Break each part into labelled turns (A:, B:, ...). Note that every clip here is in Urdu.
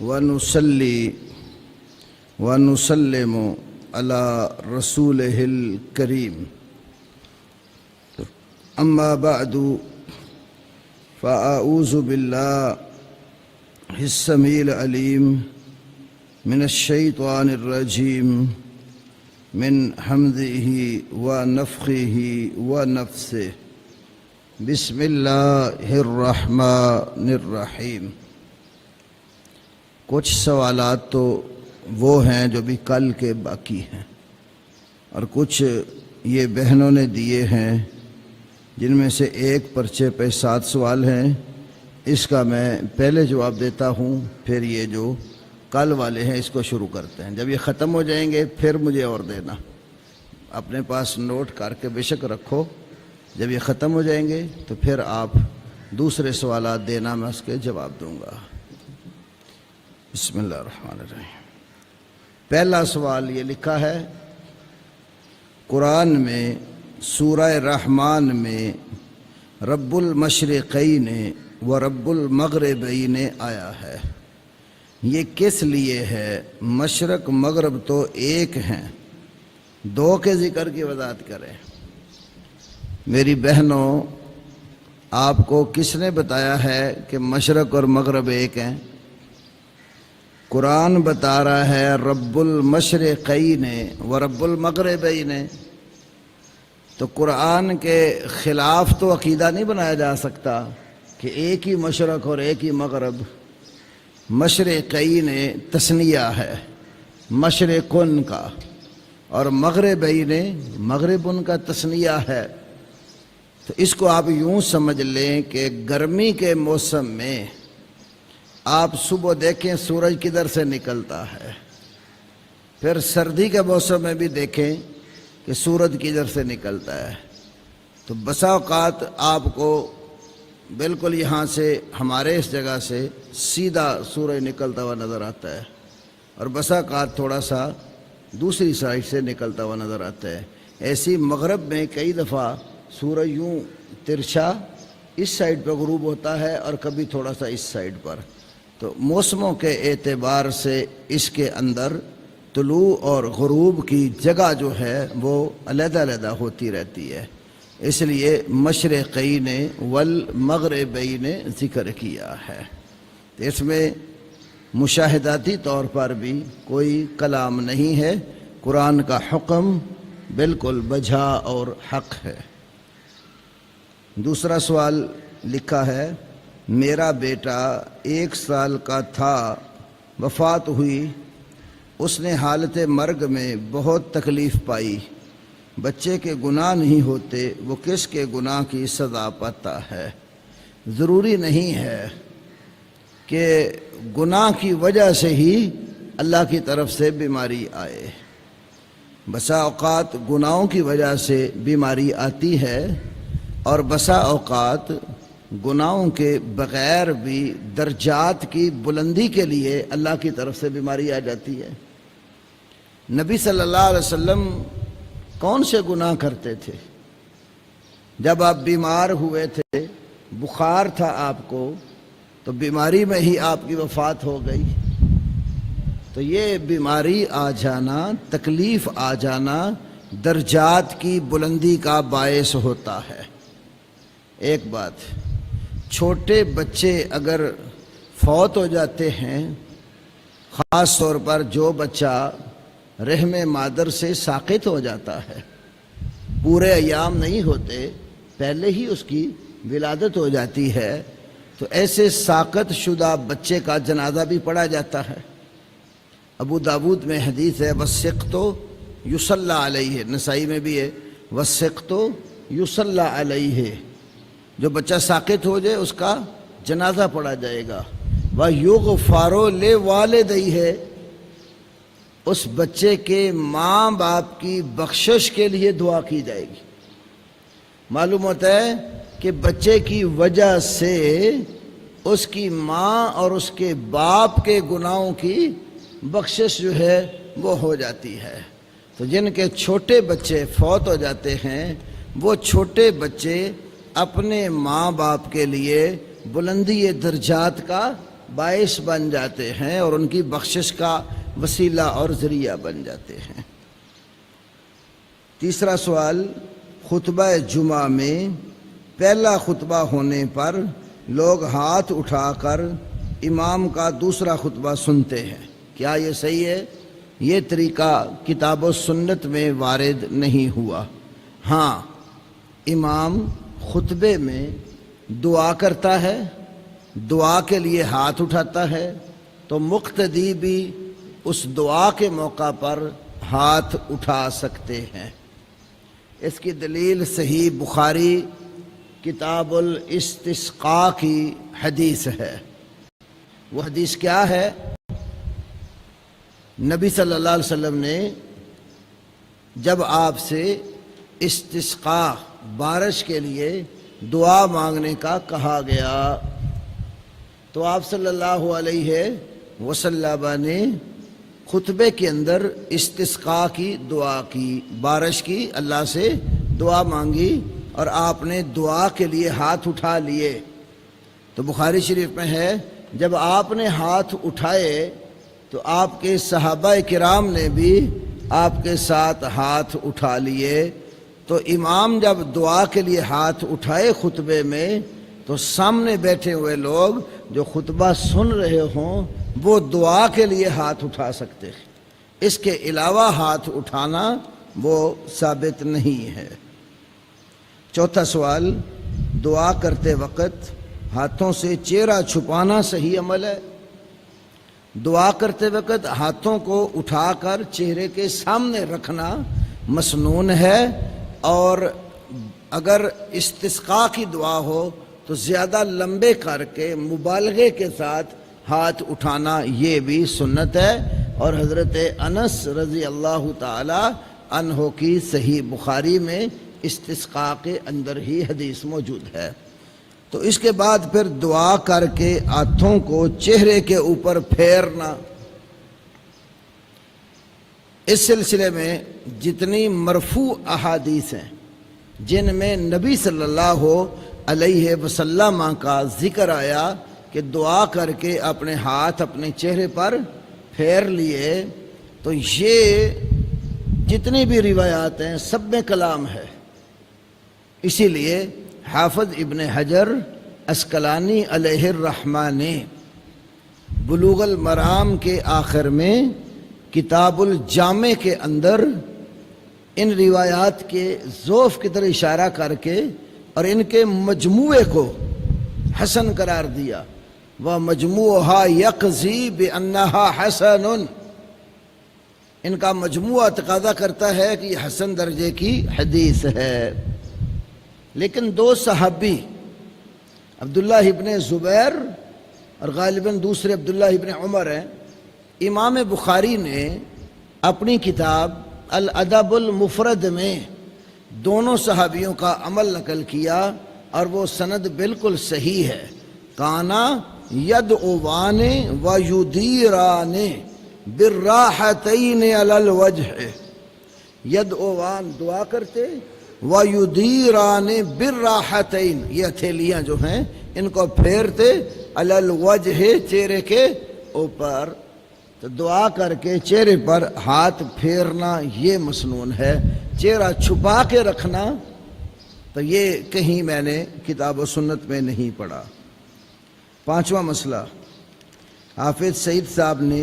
A: ونصلي ونسلم على رسوله الكريم أما بعد فأعوذ بالله السميع العليم من الشيطان الرجيم من حمده ونفخه ونفثه بسم الله الرحمن الرحیم۔ کچھ سوالات تو وہ ہیں جو بھی کل کے باقی ہیں، اور کچھ یہ بہنوں نے دیے ہیں جن میں سے ایک پرچے پہ 7 سوال ہیں۔ اس کا میں پہلے جواب دیتا ہوں، پھر یہ جو کل والے ہیں اس کو شروع کرتے ہیں۔ جب یہ ختم ہو جائیں گے پھر مجھے اور دینا، اپنے پاس نوٹ کر کے بے شک رکھو۔ جب یہ ختم ہو جائیں گے تو پھر آپ دوسرے سوالات دینا، میں اس کے جواب دوں گا۔ بسم اللہ الرحمن الرحیم۔ پہلا سوال یہ لکھا ہے، قرآن میں سورہ رحمان میں رب المشرقین و رب المغربین آیا ہے، یہ کس لیے ہے؟ مشرق مغرب تو ایک ہیں، 2 کے ذکر کی وضاحت کریں۔ میری بہنوں، آپ کو کس نے بتایا ہے کہ مشرق اور مغرب ایک ہیں؟ قرآن بتا رہا ہے رب المشرقین و رب المغربین، تو قرآن کے خلاف تو عقیدہ نہیں بنایا جا سکتا کہ ایک ہی مشرق اور ایک ہی مغرب۔ مشرقین تثنیہ ہے مشرقن کا، اور مغربین مغربن کا تثنیہ ہے۔ تو اس کو آپ یوں سمجھ لیں کہ گرمی کے موسم میں آپ صبح دیکھیں سورج کدھر سے نکلتا ہے، پھر سردی کے موسم میں بھی دیکھیں کہ سورج کدھر سے نکلتا ہے۔ تو بسا اوقات آپ کو بالکل یہاں سے ہمارے اس جگہ سے سیدھا سورج نکلتا ہوا نظر آتا ہے، اور بسا اوقات تھوڑا سا دوسری سائڈ سے نکلتا ہوا نظر آتا ہے۔ ایسی مغرب میں کئی دفعہ سورج یوں ترچھا اس سائڈ پہ غروب ہوتا ہے اور کبھی تھوڑا سا اس سائڈ پر۔ تو موسموں کے اعتبار سے اس کے اندر طلوع اور غروب کی جگہ جو ہے وہ علیحدہ علیحدہ ہوتی رہتی ہے، اس لیے مشرقین والمغربین ذکر کیا ہے۔ اس میں مشاہداتی طور پر بھی کوئی کلام نہیں ہے، قرآن کا حکم بالکل بجھا اور حق ہے۔ دوسرا سوال لکھا ہے، میرا بیٹا 1 سال کا تھا، وفات ہوئی، اس نے حالت مرگ میں بہت تکلیف پائی، بچے کے گناہ نہیں ہوتے، وہ کس کے گناہ کی سزا پاتا ہے؟ ضروری نہیں ہے کہ گناہ کی وجہ سے ہی اللہ کی طرف سے بیماری آئے، بسا اوقات گناہوں کی وجہ سے بیماری آتی ہے، اور بسا اوقات گناہوں کے بغیر بھی درجات کی بلندی کے لیے اللہ کی طرف سے بیماری آ جاتی ہے۔ نبی صلی اللہ علیہ وسلم کون سے گناہ کرتے تھے؟ جب آپ بیمار ہوئے تھے، بخار تھا آپ کو، تو بیماری میں ہی آپ کی وفات ہو گئی۔ تو یہ بیماری آ جانا، تکلیف آ جانا درجات کی بلندی کا باعث ہوتا ہے۔ ایک بات، چھوٹے بچے اگر فوت ہو جاتے ہیں، خاص طور پر جو بچہ رحم مادر سے ساقط ہو جاتا ہے، پورے ایام نہیں ہوتے، پہلے ہی اس کی ولادت ہو جاتی ہے، تو ایسے ساقط شدہ بچے کا جنازہ بھی پڑھا جاتا ہے۔ ابو داود میں حدیث ہے، وَالسِّقْطُ يُصَلَّى عَلَيْهِ، نسائی میں بھی ہے وَالسِّقْطُ يُصَلَّى عَلَيْهِ، جو بچہ ساقط ہو جائے اس کا جنازہ پڑھا جائے گا۔ وَيُغْفَرُ لِوَالِدَيْهِ، اس بچے کے ماں باپ کی بخشش کے لیے دعا کی جائے گی۔ معلوم ہوتا ہے کہ بچے کی وجہ سے اس کی ماں اور اس کے باپ کے گناہوں کی بخشش جو ہے وہ ہو جاتی ہے۔ تو جن کے چھوٹے بچے فوت ہو جاتے ہیں، وہ چھوٹے بچے اپنے ماں باپ کے لیے بلندی درجات کا باعث بن جاتے ہیں اور ان کی بخشش کا وسیلہ اور ذریعہ بن جاتے ہیں۔ تیسرا سوال، خطبہ جمعہ میں پہلا خطبہ ہونے پر لوگ ہاتھ اٹھا کر امام کا دوسرا خطبہ سنتے ہیں، کیا یہ صحیح ہے؟ یہ طریقہ کتاب و سنت میں وارد نہیں ہوا۔ ہاں، امام خطبے میں دعا کرتا ہے، دعا کے لیے ہاتھ اٹھاتا ہے، تو مقتدی بھی اس دعا کے موقع پر ہاتھ اٹھا سکتے ہیں۔ اس کی دلیل صحیح بخاری کتاب الاستسقاء کی حدیث ہے۔ وہ حدیث کیا ہے؟ نبی صلی اللہ علیہ وسلم نے جب آپ سے استسقاء بارش کے لیے دعا مانگنے کا کہا گیا تو آپ صلی اللہ علیہ وسلم نے خطبے کے اندر استسقاء کی دعا کی، بارش کی، اللہ سے دعا مانگی اور آپ نے دعا کے لیے ہاتھ اٹھا لیے۔ تو بخاری شریف میں ہے جب آپ نے ہاتھ اٹھائے تو آپ کے صحابہ کرام نے بھی آپ کے ساتھ ہاتھ اٹھا لیے۔ تو امام جب دعا کے لیے ہاتھ اٹھائے خطبے میں تو سامنے بیٹھے ہوئے لوگ جو خطبہ سن رہے ہوں وہ دعا کے لیے ہاتھ اٹھا سکتے ہیں، اس کے علاوہ ہاتھ اٹھانا وہ ثابت نہیں ہے۔ چوتھا سوال، دعا کرتے وقت ہاتھوں سے چہرہ چھپانا صحیح عمل ہے؟ دعا کرتے وقت ہاتھوں کو اٹھا کر چہرے کے سامنے رکھنا مسنون ہے، اور اگر استسقاء کی دعا ہو تو زیادہ لمبے کر کے مبالغے کے ساتھ ہاتھ اٹھانا یہ بھی سنت ہے، اور حضرت انس رضی اللہ تعالی عنہ کی صحیح بخاری میں استسقاء کے اندر ہی حدیث موجود ہے۔ تو اس کے بعد پھر دعا کر کے ہاتھوں کو چہرے کے اوپر پھیرنا، اس سلسلے میں جتنی مرفوع احادیث ہیں جن میں نبی صلی اللہ علیہ وسلم کا ذکر آیا کہ دعا کر کے اپنے ہاتھ اپنے چہرے پر پھیر لیے، تو یہ جتنی بھی روایات ہیں سب میں کلام ہے۔ اسی لیے حافظ ابن حجر عسقلانی علیہ الرحمہ نے بلوغ المرام کے آخر میں کتاب الجامع کے اندر ان روایات کے ضعف کی طرح اشارہ کر کے اور ان کے مجموعے کو حسن قرار دیا، وَمَجْمُوعُهَا يَقْضِي بِأَنَّهَا حَسَنٌ، ان کا مجموعہ تقاضا کرتا ہے کہ یہ حسن درجے کی حدیث ہے۔ لیکن دو صحابی عبداللہ ابن زبیر اور غالباً دوسرے عبداللہ ابن عمر ہیں، امام بخاری نے اپنی کتاب الادب المفرد میں دونوں صحابیوں کا عمل نقل کیا اور وہ سند بالکل صحیح ہے۔ کانا یدعوان و یدیران بالراحتین علی الوجہ، یدعوان دعا کرتے، و یدیران بالراحتین یہ ہتھیلیاں جو ہیں ان کو پھیرتے، علی الوجہ چہرے کے اوپر۔ تو دعا کر کے چہرے پر ہاتھ پھیرنا یہ مسنون ہے، چہرہ چھپا کے رکھنا تو یہ کہیں میں نے کتاب و سنت میں نہیں پڑھا۔ پانچواں مسئلہ، حافظ سعید صاحب نے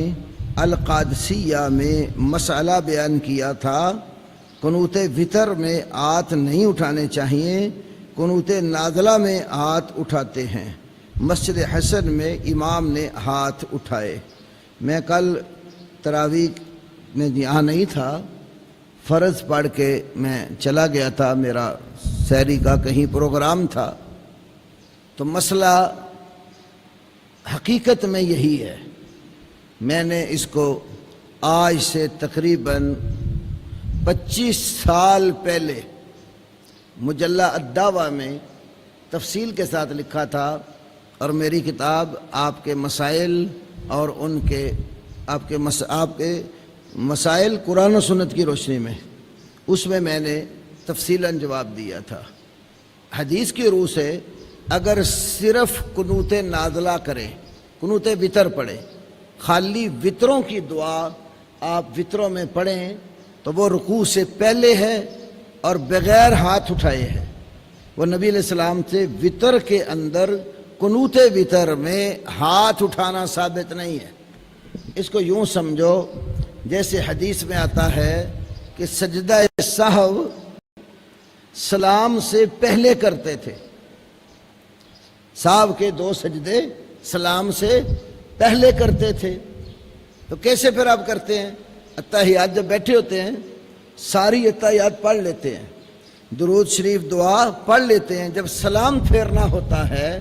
A: القادسیہ میں مسئلہ بیان کیا تھا، قنوت وتر میں ہاتھ نہیں اٹھانے چاہیے، قنوت نازلہ میں ہاتھ اٹھاتے ہیں۔ مسجد حسن میں امام نے ہاتھ اٹھائے۔ میں کل تراویح میں یہاں نہیں تھا، فرض پڑھ کے میں چلا گیا تھا، میرا سحری کا کہیں پروگرام تھا، تو مسئلہ حقیقت میں یہی ہے۔ میں نے اس کو آج سے تقریباً 25 سال پہلے مجلہ الدعوہ میں تفصیل کے ساتھ لکھا تھا، اور میری کتاب آپ کے مسائل اور ان کے آپ کے مسائل قرآن و سنت کی روشنی میں، اس میں نے تفصیلاً جواب دیا تھا۔ حدیث کی روح سے اگر صرف قنوت نازلہ کریں قنوت وطر پڑھیں. خالی وطروں کی دعا آپ وطروں میں پڑھیں تو وہ رکوع سے پہلے ہے اور بغیر ہاتھ اٹھائے ہے. وہ نبی علیہ السلام سے وطر کے اندر قنوت وطر میں ہاتھ اٹھانا ثابت نہیں ہے. اس کو یوں سمجھو جیسے حدیث میں آتا ہے کہ سجدہ سہو سلام سے پہلے کرتے تھے. سہو کے 2 سجدے سلام سے پہلے کرتے تھے. تو کیسے پھر آپ کرتے ہیں؟ اتحیات جب بیٹھے ہوتے ہیں ساری اتحیات پڑھ لیتے ہیں, درود شریف دعا پڑھ لیتے ہیں. جب سلام پھیرنا ہوتا ہے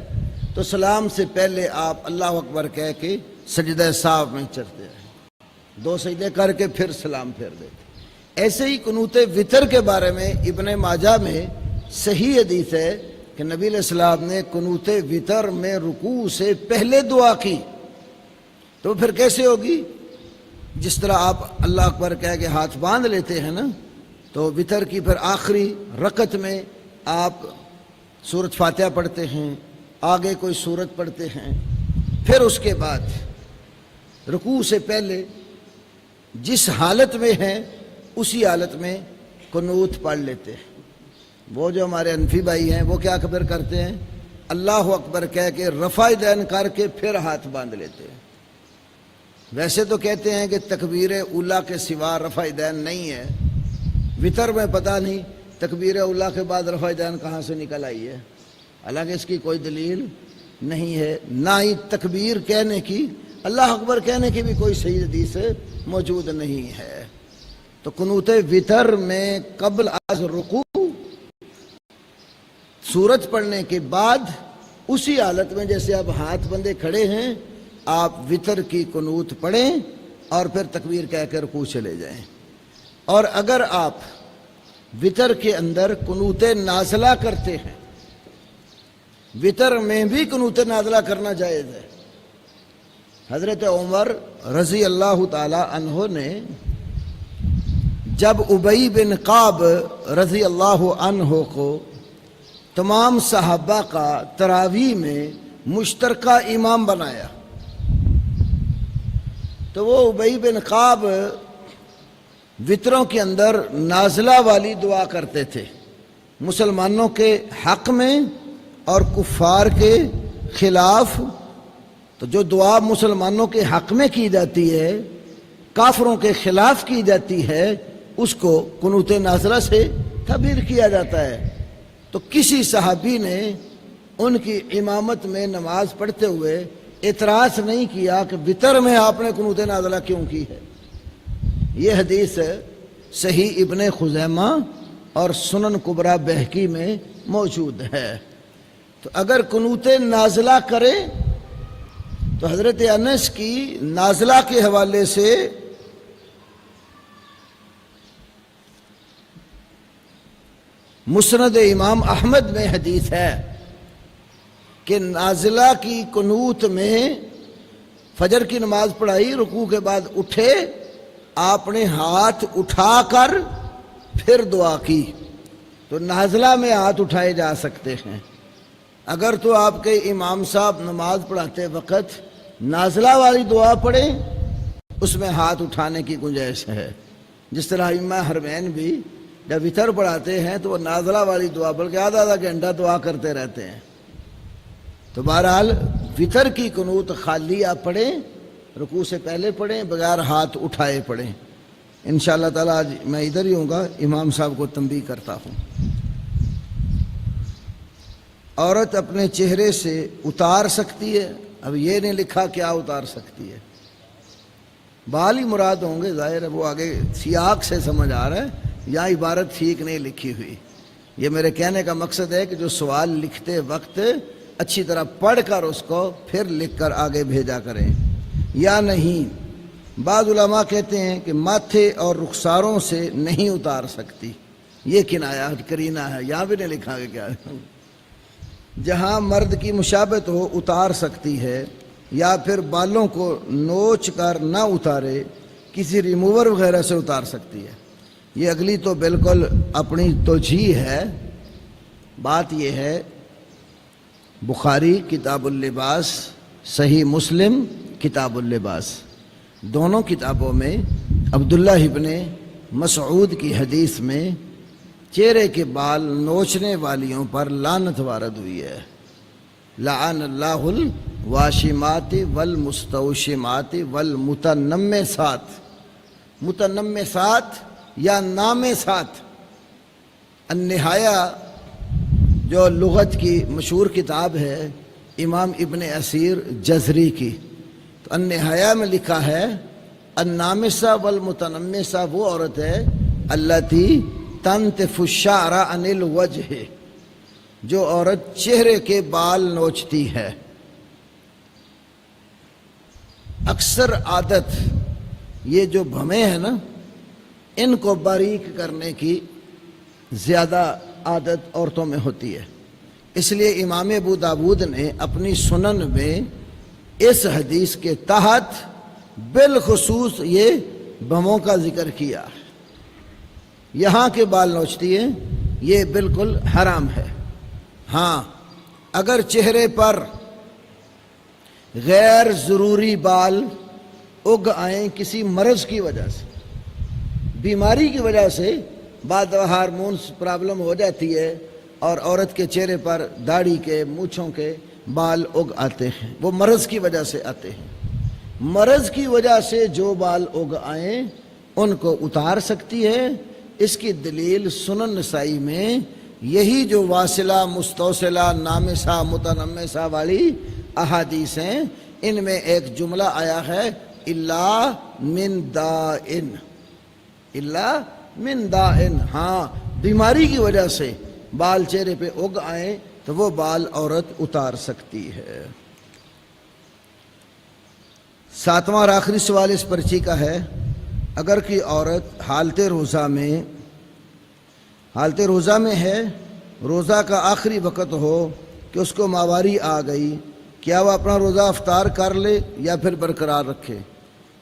A: تو سلام سے پہلے آپ اللہ اکبر کہہ کے سجدہ سہو میں چڑھتے ہیں, 2 سجدے کر کے پھر سلام پھیر دیتے. ایسے ہی قنوت وطر کے بارے میں ابن ماجہ میں صحیح حدیث ہے کہ نبی علیہ السلام نے قنوت وطر میں رکوع سے پہلے دعا کی. تو پھر کیسے ہوگی؟ جس طرح آپ اللہ اکبر کہہ کے ہاتھ باندھ لیتے ہیں نا, تو وطر کی پھر آخری رکعت میں آپ سورۃ فاتحہ پڑھتے ہیں, آگے کوئی سورت پڑھتے ہیں, پھر اس کے بعد رکوع سے پہلے جس حالت میں ہیں اسی حالت میں قنوت پڑھ لیتے ہیں. وہ جو ہمارے انفی بھائی ہیں وہ کیا خبر کرتے ہیں؟ اللہ اکبر کہہ کے رفع دین کر کے پھر ہاتھ باندھ لیتے ہیں. ویسے تو کہتے ہیں کہ تکبیر اولیٰ کے سوا رفع دین نہیں ہے. وطر میں پتہ نہیں تکبیر اولیٰ کے بعد رفع دین کہاں سے نکل آئی ہے, حالانکہ اس کی کوئی دلیل نہیں ہے. نہ ہی تکبیر کہنے کی, اللہ اکبر کہنے کی بھی کوئی صحیح حدیث موجود نہیں ہے. تو قنوت وطر میں قبل از رکوع سورت پڑھنے کے بعد اسی حالت میں جیسے اب ہاتھ بندے کھڑے ہیں آپ وطر کی قنوت پڑھیں اور پھر تکبیر کہہ کر رکوع چلے جائیں. اور اگر آپ وطر کے اندر قنوت نازلہ کرتے ہیں, وطر میں بھی قنوت نازلہ کرنا جائز ہے. حضرت عمر رضی اللہ تعالی عنہ نے جب ابی بن کعب رضی اللہ عنہ کو تمام صحابہ کا تراویح میں مشترکہ امام بنایا, تو وہ ابی بن کعب وطروں کے اندر نازلہ والی دعا کرتے تھے مسلمانوں کے حق میں اور کفار کے خلاف. تو جو دعا مسلمانوں کے حق میں کی جاتی ہے, کافروں کے خلاف کی جاتی ہے, اس کو قنوت نازلہ سے تعبیر کیا جاتا ہے. تو کسی صحابی نے ان کی امامت میں نماز پڑھتے ہوئے اعتراض نہیں کیا کہ وطر میں آپ نے قنوت نازلہ کیوں کی ہے. یہ حدیث صحیح ابن خزیمہ اور سنن کبریٰ بہقی میں موجود ہے. تو اگر قنوت نازلہ کرے تو حضرت انس کی نازلہ کے حوالے سے مسند امام احمد میں حدیث ہے کہ نازلہ کی قنوت میں فجر کی نماز پڑھائی, رکوع کے بعد اٹھے, آپ نے ہاتھ اٹھا کر پھر دعا کی. تو نازلہ میں ہاتھ اٹھائے جا سکتے ہیں. اگر تو آپ کے امام صاحب نماز پڑھاتے وقت نازلہ والی دعا پڑھیں اس میں ہاتھ اٹھانے کی گنجائش ہے. جس طرح ائمہ حرمین بھی جب وطر پڑھاتے ہیں تو وہ نازلہ والی دعا بلکہ آدھا گھنٹہ دعا کرتے رہتے ہیں. تو بہرحال وطر کی قنوت خالی آپ پڑھیں, رکوع سے پہلے پڑھیں, بغیر ہاتھ اٹھائے پڑھیں. انشاءاللہ تعالیٰ آج میں ادھر ہی ہوں گا, امام صاحب کو تنبیہ کرتا ہوں. عورت اپنے چہرے سے اتار سکتی ہے, اب یہ نہیں لکھا کیا اتار سکتی ہے, بال ہی مراد ہوں گے, ظاہر ہے وہ آگے سیاق سے سمجھ آ رہا ہے, یہاں عبارت ٹھیک نہیں لکھی ہوئی. یہ میرے کہنے کا مقصد ہے کہ جو سوال لکھتے وقت اچھی طرح پڑھ کر اس کو پھر لکھ کر آگے بھیجا کریں. یا نہیں, بعض علماء کہتے ہیں کہ ماتھے اور رخساروں سے نہیں اتار سکتی, یہ کنایا کرینہ ہے, یہاں بھی نہیں لکھا کہ کیا ہے. جہاں مرد کی مشابہت ہو اتار سکتی ہے, یا پھر بالوں کو نوچ کر نہ اتارے کسی ریموور وغیرہ سے اتار سکتی ہے. یہ اگلی تو بالکل اپنی توجیہ ہے. بات یہ ہے, بخاری کتاب اللباس صحیح مسلم کتاب اللباس، دونوں کتابوں میں عبداللہ ابن مسعود کی حدیث میں چہرے کے بال نوچنے والیوں پر لعنت وارد ہوئی ہے۔ لعن اللہ الواشمات والمستوشمات والمتنمسات، متنمسات یا نامسات۔ النہایہ جو لغت کی مشہور کتاب ہے امام ابن اسیر جزری کی، تو النہایہ میں لکھا ہے النامسہ والمتنمسہ وہ عورت ہے التی تنتف الشعر عن الوجہ، جو عورت چہرے کے بال نوچتی ہے۔ اکثر عادت یہ جو بھمیں ہیں نا، ان کو باریک کرنے کی زیادہ عادت عورتوں میں ہوتی ہے، اس لیے امام ابو داود نے اپنی سنن میں اس حدیث کے تحت بالخصوص یہ بھموں کا ذکر کیا۔ یہاں کے بال نوچتی ہیں یہ بالکل حرام ہے۔ ہاں اگر چہرے پر غیر ضروری بال اگ آئیں کسی مرض کی وجہ سے، بیماری کی وجہ سے، بعد ہارمونز پرابلم ہو جاتی ہے اور عورت کے چہرے پر داڑھی کے، مونچھوں کے بال اگ آتے ہیں، وہ مرض کی وجہ سے آتے ہیں۔ مرض کی وجہ سے جو بال اگ آئیں ان کو اتار سکتی ہے۔ اس کی دلیل سنن نسائی میں یہی جو واصلہ، مستوصلہ، نامسہ، متنمسہ والی احادیث ہیں، ان میں ایک جملہ آیا ہے الا من دائن، الا من دائن۔ ہاں بیماری کی وجہ سے بال چہرے پہ اگ آئیں تو وہ بال عورت اتار سکتی ہے۔ ساتواں اور آخری سوال اس پرچی کا ہے، اگر کوئی عورت حالت روزہ میں ہے، روزہ کا آخری وقت ہو کہ اس کو ماواری آ گئی، کیا وہ اپنا روزہ افطار کر لے یا پھر برقرار رکھے؟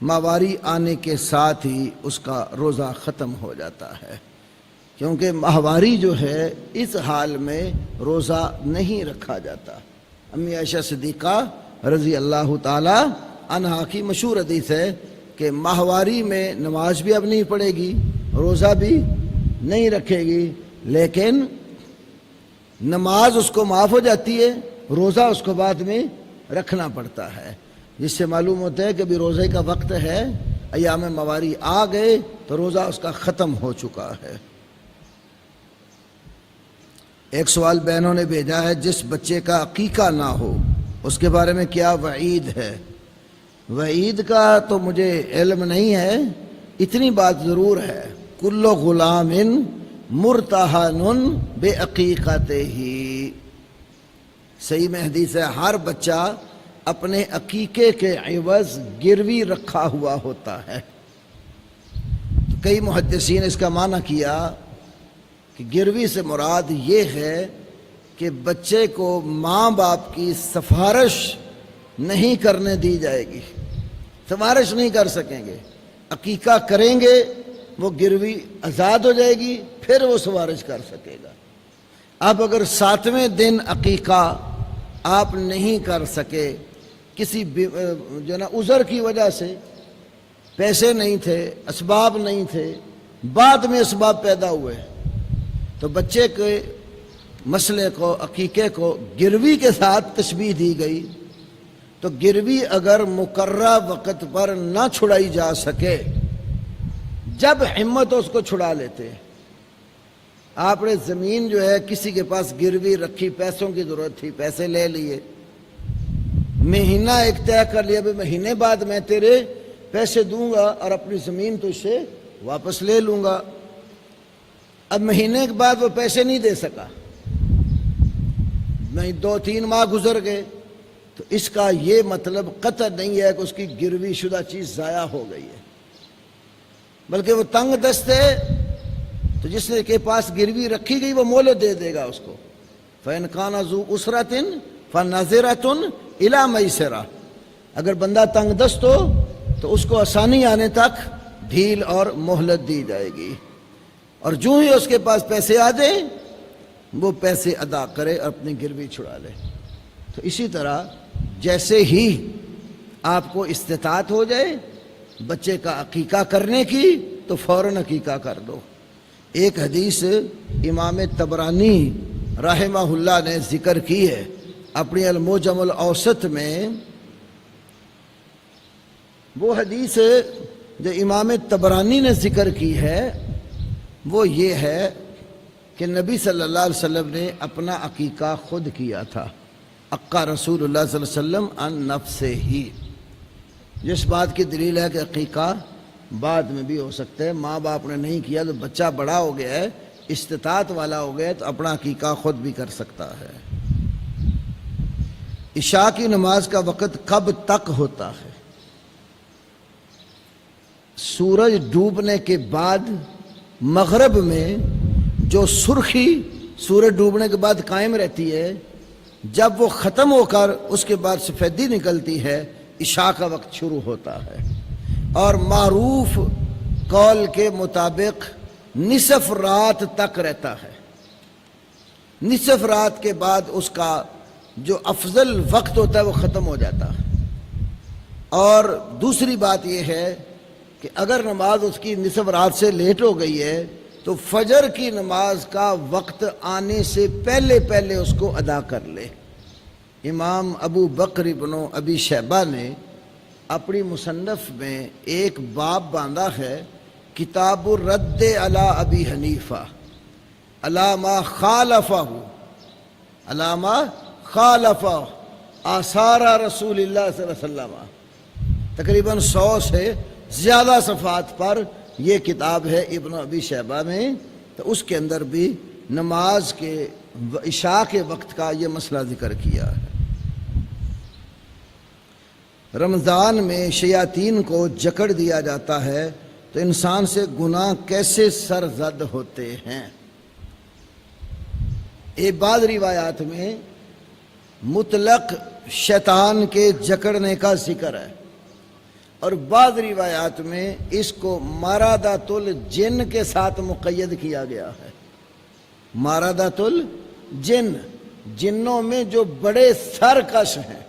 A: ماواری آنے کے ساتھ ہی اس کا روزہ ختم ہو جاتا ہے، کیونکہ ماہواری جو ہے اس حال میں روزہ نہیں رکھا جاتا۔ امی عائشہ صدیقہ رضی اللہ تعالی عنہا کی مشہور حدیث ہے کہ ماہواری میں نماز بھی اب نہیں پڑھے گی، روزہ بھی نہیں رکھے گی، لیکن نماز اس کو معاف ہو جاتی ہے، روزہ اس کو بعد میں رکھنا پڑتا ہے، جس سے معلوم ہوتا ہے کہ ابھی روزے کا وقت ہے، ایام ماواری آ گئے تو روزہ اس کا ختم ہو چکا ہے۔ ایک سوال بہنوں نے بھیجا ہے، جس بچے کا عقیقہ نہ ہو اس کے بارے میں کیا وعید ہے؟ وعید کا تو مجھے علم نہیں ہے، اتنی بات ضرور ہے، کل غلام مرتہن بعقیقتہ، صحیح میں حدیث ہے ہر بچہ اپنے عقیقے کے عوض گروی رکھا ہوا ہوتا ہے۔ تو کئی محدثین اس کا معنی کیا کہ گروی سے مراد یہ ہے کہ بچے کو ماں باپ کی سفارش نہیں کرنے دی جائے گی، سفارش نہیں کر سکیں گے، عقیقہ کریں گے وہ گروی آزاد ہو جائے گی، پھر وہ سفارش کر سکے گا۔ اب اگر 7ویں دن عقیقہ آپ نہیں کر سکے، کسی جو نا عذر کی وجہ سے، پیسے نہیں تھے، اسباب نہیں تھے، بعد میں اسباب پیدا ہوئے، تو بچے کے مسئلے کو، عقیقے کو گروی کے ساتھ تشبیہ دی گئی۔ تو گروی اگر مقررہ وقت پر نہ چھڑائی جا سکے، جب ہمت ہو اس کو چھڑا لیتے۔ آپ نے زمین جو ہے کسی کے پاس گروی رکھی، پیسوں کی ضرورت تھی، پیسے لے لیے، مہینہ ایک طے کر لیا، بھی مہینے بعد میں تیرے پیسے دوں گا اور اپنی زمین تو سے واپس لے لوں گا۔ اب مہینے کے بعد وہ پیسے نہیں دے سکا، نہیں 2-3 ماہ گزر گئے، تو اس کا یہ مطلب قطع نہیں ہے کہ اس کی گروی شدہ چیز ضائع ہو گئی ہے، بلکہ وہ تنگ دست ہے، تو جس کے پاس گروی رکھی گئی وہ مہلت دے دے گا اس کو۔ فَإِنْ كَانَ ذُو عُسْرَةٍ فَنَظِرَةٌ إِلَىٰ مَيْسَرَةٍ، اگر بندہ تنگ دست ہو تو اس کو آسانی آنے تک ڈھیل اور مہلت دی جائے گی، اور جو ہی اس کے پاس پیسے آ جائیں وہ پیسے ادا کرے اور اپنی گروی چھڑا لے۔ تو اسی طرح جیسے ہی آپ کو استطاعت ہو جائے بچے کا عقیقہ کرنے کی تو فوراً عقیقہ کر دو۔ ایک حدیث امام طبرانی رحمہ اللہ نے ذکر کی ہے اپنی المعجم الاوسط میں۔ وہ حدیث جو امام طبرانی نے ذکر کی ہے وہ یہ ہے کہ نبی صلی اللہ علیہ وسلم نے اپنا عقیقہ خود کیا تھا۔ عقا رسول اللہ صلی اللہ علیہ وسلم عن نفسہ ہی، جس بات کی دلیل ہے کہ عقیقہ بعد میں بھی ہو سکتا ہے۔ ماں باپ نے نہیں کیا تو بچہ بڑا ہو گیا ہے، استطاعت والا ہو گیا تو اپنا عقیقہ خود بھی کر سکتا ہے۔ عشاء کی نماز کا وقت کب تک ہوتا ہے؟ سورج ڈوبنے کے بعد مغرب میں جو سرخی سورج ڈوبنے کے بعد قائم رہتی ہے، جب وہ ختم ہو کر اس کے بعد سفیدی نکلتی ہے، عشاء کا وقت شروع ہوتا ہے۔ اور معروف قول کے مطابق نصف رات تک رہتا ہے۔ نصف رات کے بعد اس کا جو افضل وقت ہوتا ہے وہ ختم ہو جاتا ہے۔ اور دوسری بات یہ ہے کہ اگر نماز اس کی نصف رات سے لیٹ ہو گئی ہے تو فجر کی نماز کا وقت آنے سے پہلے پہلے اس کو ادا کر لے۔ امام ابو بکر ابن ابی شیبہ نے اپنی مصنف میں ایک باب باندھا ہے، کتاب الرد علی ابی حنیفہ علی ما خالفہ علی ما خالفہ آثار رسول اللہ صلی اللہ علیہ وسلم۔ تقریباً 100 سے زیادہ صفحات پر یہ کتاب ہے ابن ابی شیبہ میں، تو اس کے اندر بھی نماز کے عشاء کے وقت کا یہ مسئلہ ذکر کیا ہے۔ رمضان میں شیاطین کو جکڑ دیا جاتا ہے تو انسان سے گناہ کیسے سرزد ہوتے ہیں؟ ایک بعض روایات میں مطلق شیطان کے جکڑنے کا ذکر ہے، اور بعض روایات میں اس کو مارادۃ الجن کے ساتھ مقید کیا گیا ہے۔ مارادۃ الجن، جنوں میں جو بڑے سرکش ہیں۔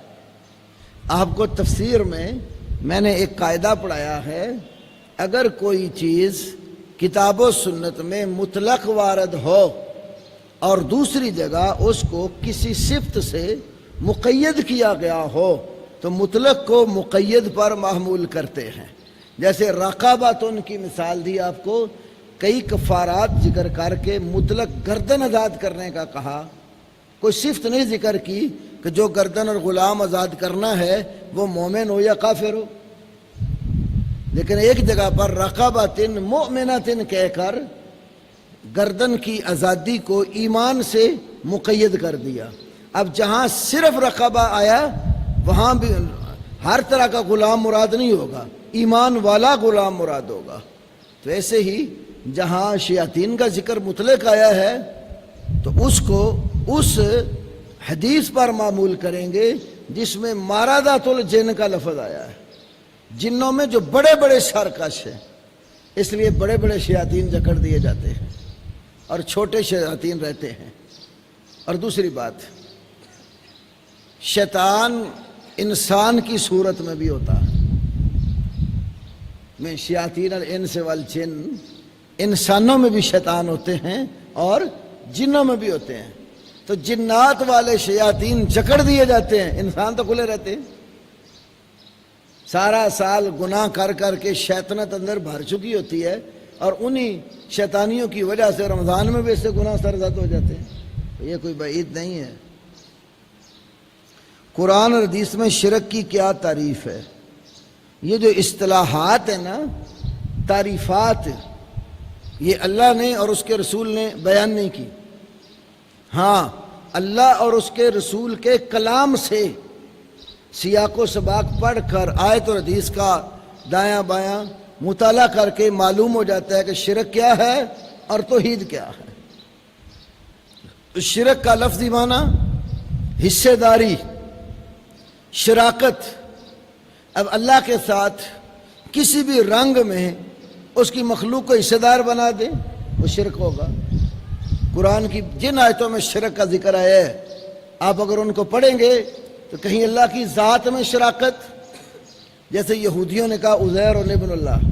A: آپ کو تفسیر میں نے ایک قاعدہ پڑھایا ہے، اگر کوئی چیز کتاب و سنت میں مطلق وارد ہو اور دوسری جگہ اس کو کسی صفت سے مقید کیا گیا ہو تو مطلق کو مقید پر محمول کرتے ہیں۔ جیسے رقابتن کی مثال دی آپ کو، کئی کفارات ذکر کر کے مطلق گردن آزاد کرنے کا کہا، کوئی صفت نہیں ذکر کی کہ جو گردن اور غلام آزاد کرنا ہے وہ مومن ہو یا کافر ہو، لیکن ایک جگہ پر رقابتن مؤمنتن کہہ کر گردن کی آزادی کو ایمان سے مقید کر دیا۔ اب جہاں صرف رقابہ آیا وہاں بھی ہر طرح کا غلام مراد نہیں ہوگا، ایمان والا غلام مراد ہوگا۔ تو ایسے ہی جہاں شیاطین کا ذکر مطلق آیا ہے تو اس کو اس حدیث پر معمول کریں گے جس میں مارادۃ الجن کا لفظ آیا ہے، جنوں میں جو بڑے بڑے سرکش ہیں، اس لیے بڑے بڑے شیاطین جکڑ دیے جاتے ہیں اور چھوٹے شیاطین رہتے ہیں۔ اور دوسری بات، شیطان انسان کی صورت میں بھی ہوتا ہے۔ میں شیاطین الانس والجن، انسانوں میں بھی شیطان ہوتے ہیں اور جنوں میں بھی ہوتے ہیں۔ تو جنات والے شیاطین جکڑ دیے جاتے ہیں، انسان تو کھلے رہتے ہیں۔ سارا سال گناہ کر کر کے شیطنت اندر بھر چکی ہوتی ہے، اور انہی شیطانیوں کی وجہ سے رمضان میں بھی اس سے گناہ سرزد ہو جاتے ہیں۔ تو یہ کوئی بعید نہیں ہے۔ قرآن اور حدیث میں شرک کی کیا تعریف ہے؟ یہ جو اصطلاحات ہیں نا، تعریفات، یہ اللہ نے اور اس کے رسول نے بیان نہیں کی۔ ہاں، اللہ اور اس کے رسول کے کلام سے سیاق و سباق پڑھ کر آیت اور حدیث کا دایاں بایاں مطالعہ کر کے معلوم ہو جاتا ہے کہ شرک کیا ہے اور توحید کیا ہے۔ شرک کا لفظی معنی حصے داری، شراکت۔ اب اللہ کے ساتھ کسی بھی رنگ میں اس کی مخلوق کو حصے دار بنا دیں وہ شرک ہوگا۔ قرآن کی جن آیتوں میں شرک کا ذکر آیا ہے، آپ اگر ان کو پڑھیں گے تو کہیں اللہ کی ذات میں شراکت، جیسے یہودیوں نے کہا عزیر ابن اللہ،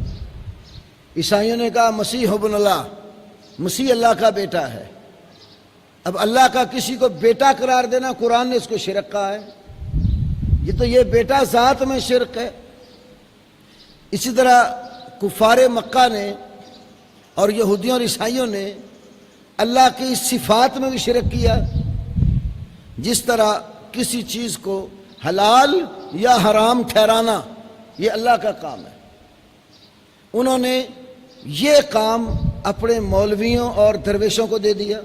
A: عیسائیوں نے کہا مسیح ابن اللہ، مسیح اللہ کا بیٹا ہے۔ اب اللہ کا کسی کو بیٹا قرار دینا، قرآن نے اس کو شرک کہا ہے۔ یہ بیٹا ذات میں شرک ہے۔ اسی طرح کفار مکہ نے اور یہودیوں اور عیسائیوں نے اللہ کی صفات میں بھی شرک کیا۔ جس طرح کسی چیز کو حلال یا حرام ٹھہرانا یہ اللہ کا کام ہے، انہوں نے یہ کام اپنے مولویوں اور درویشوں کو دے دیا۔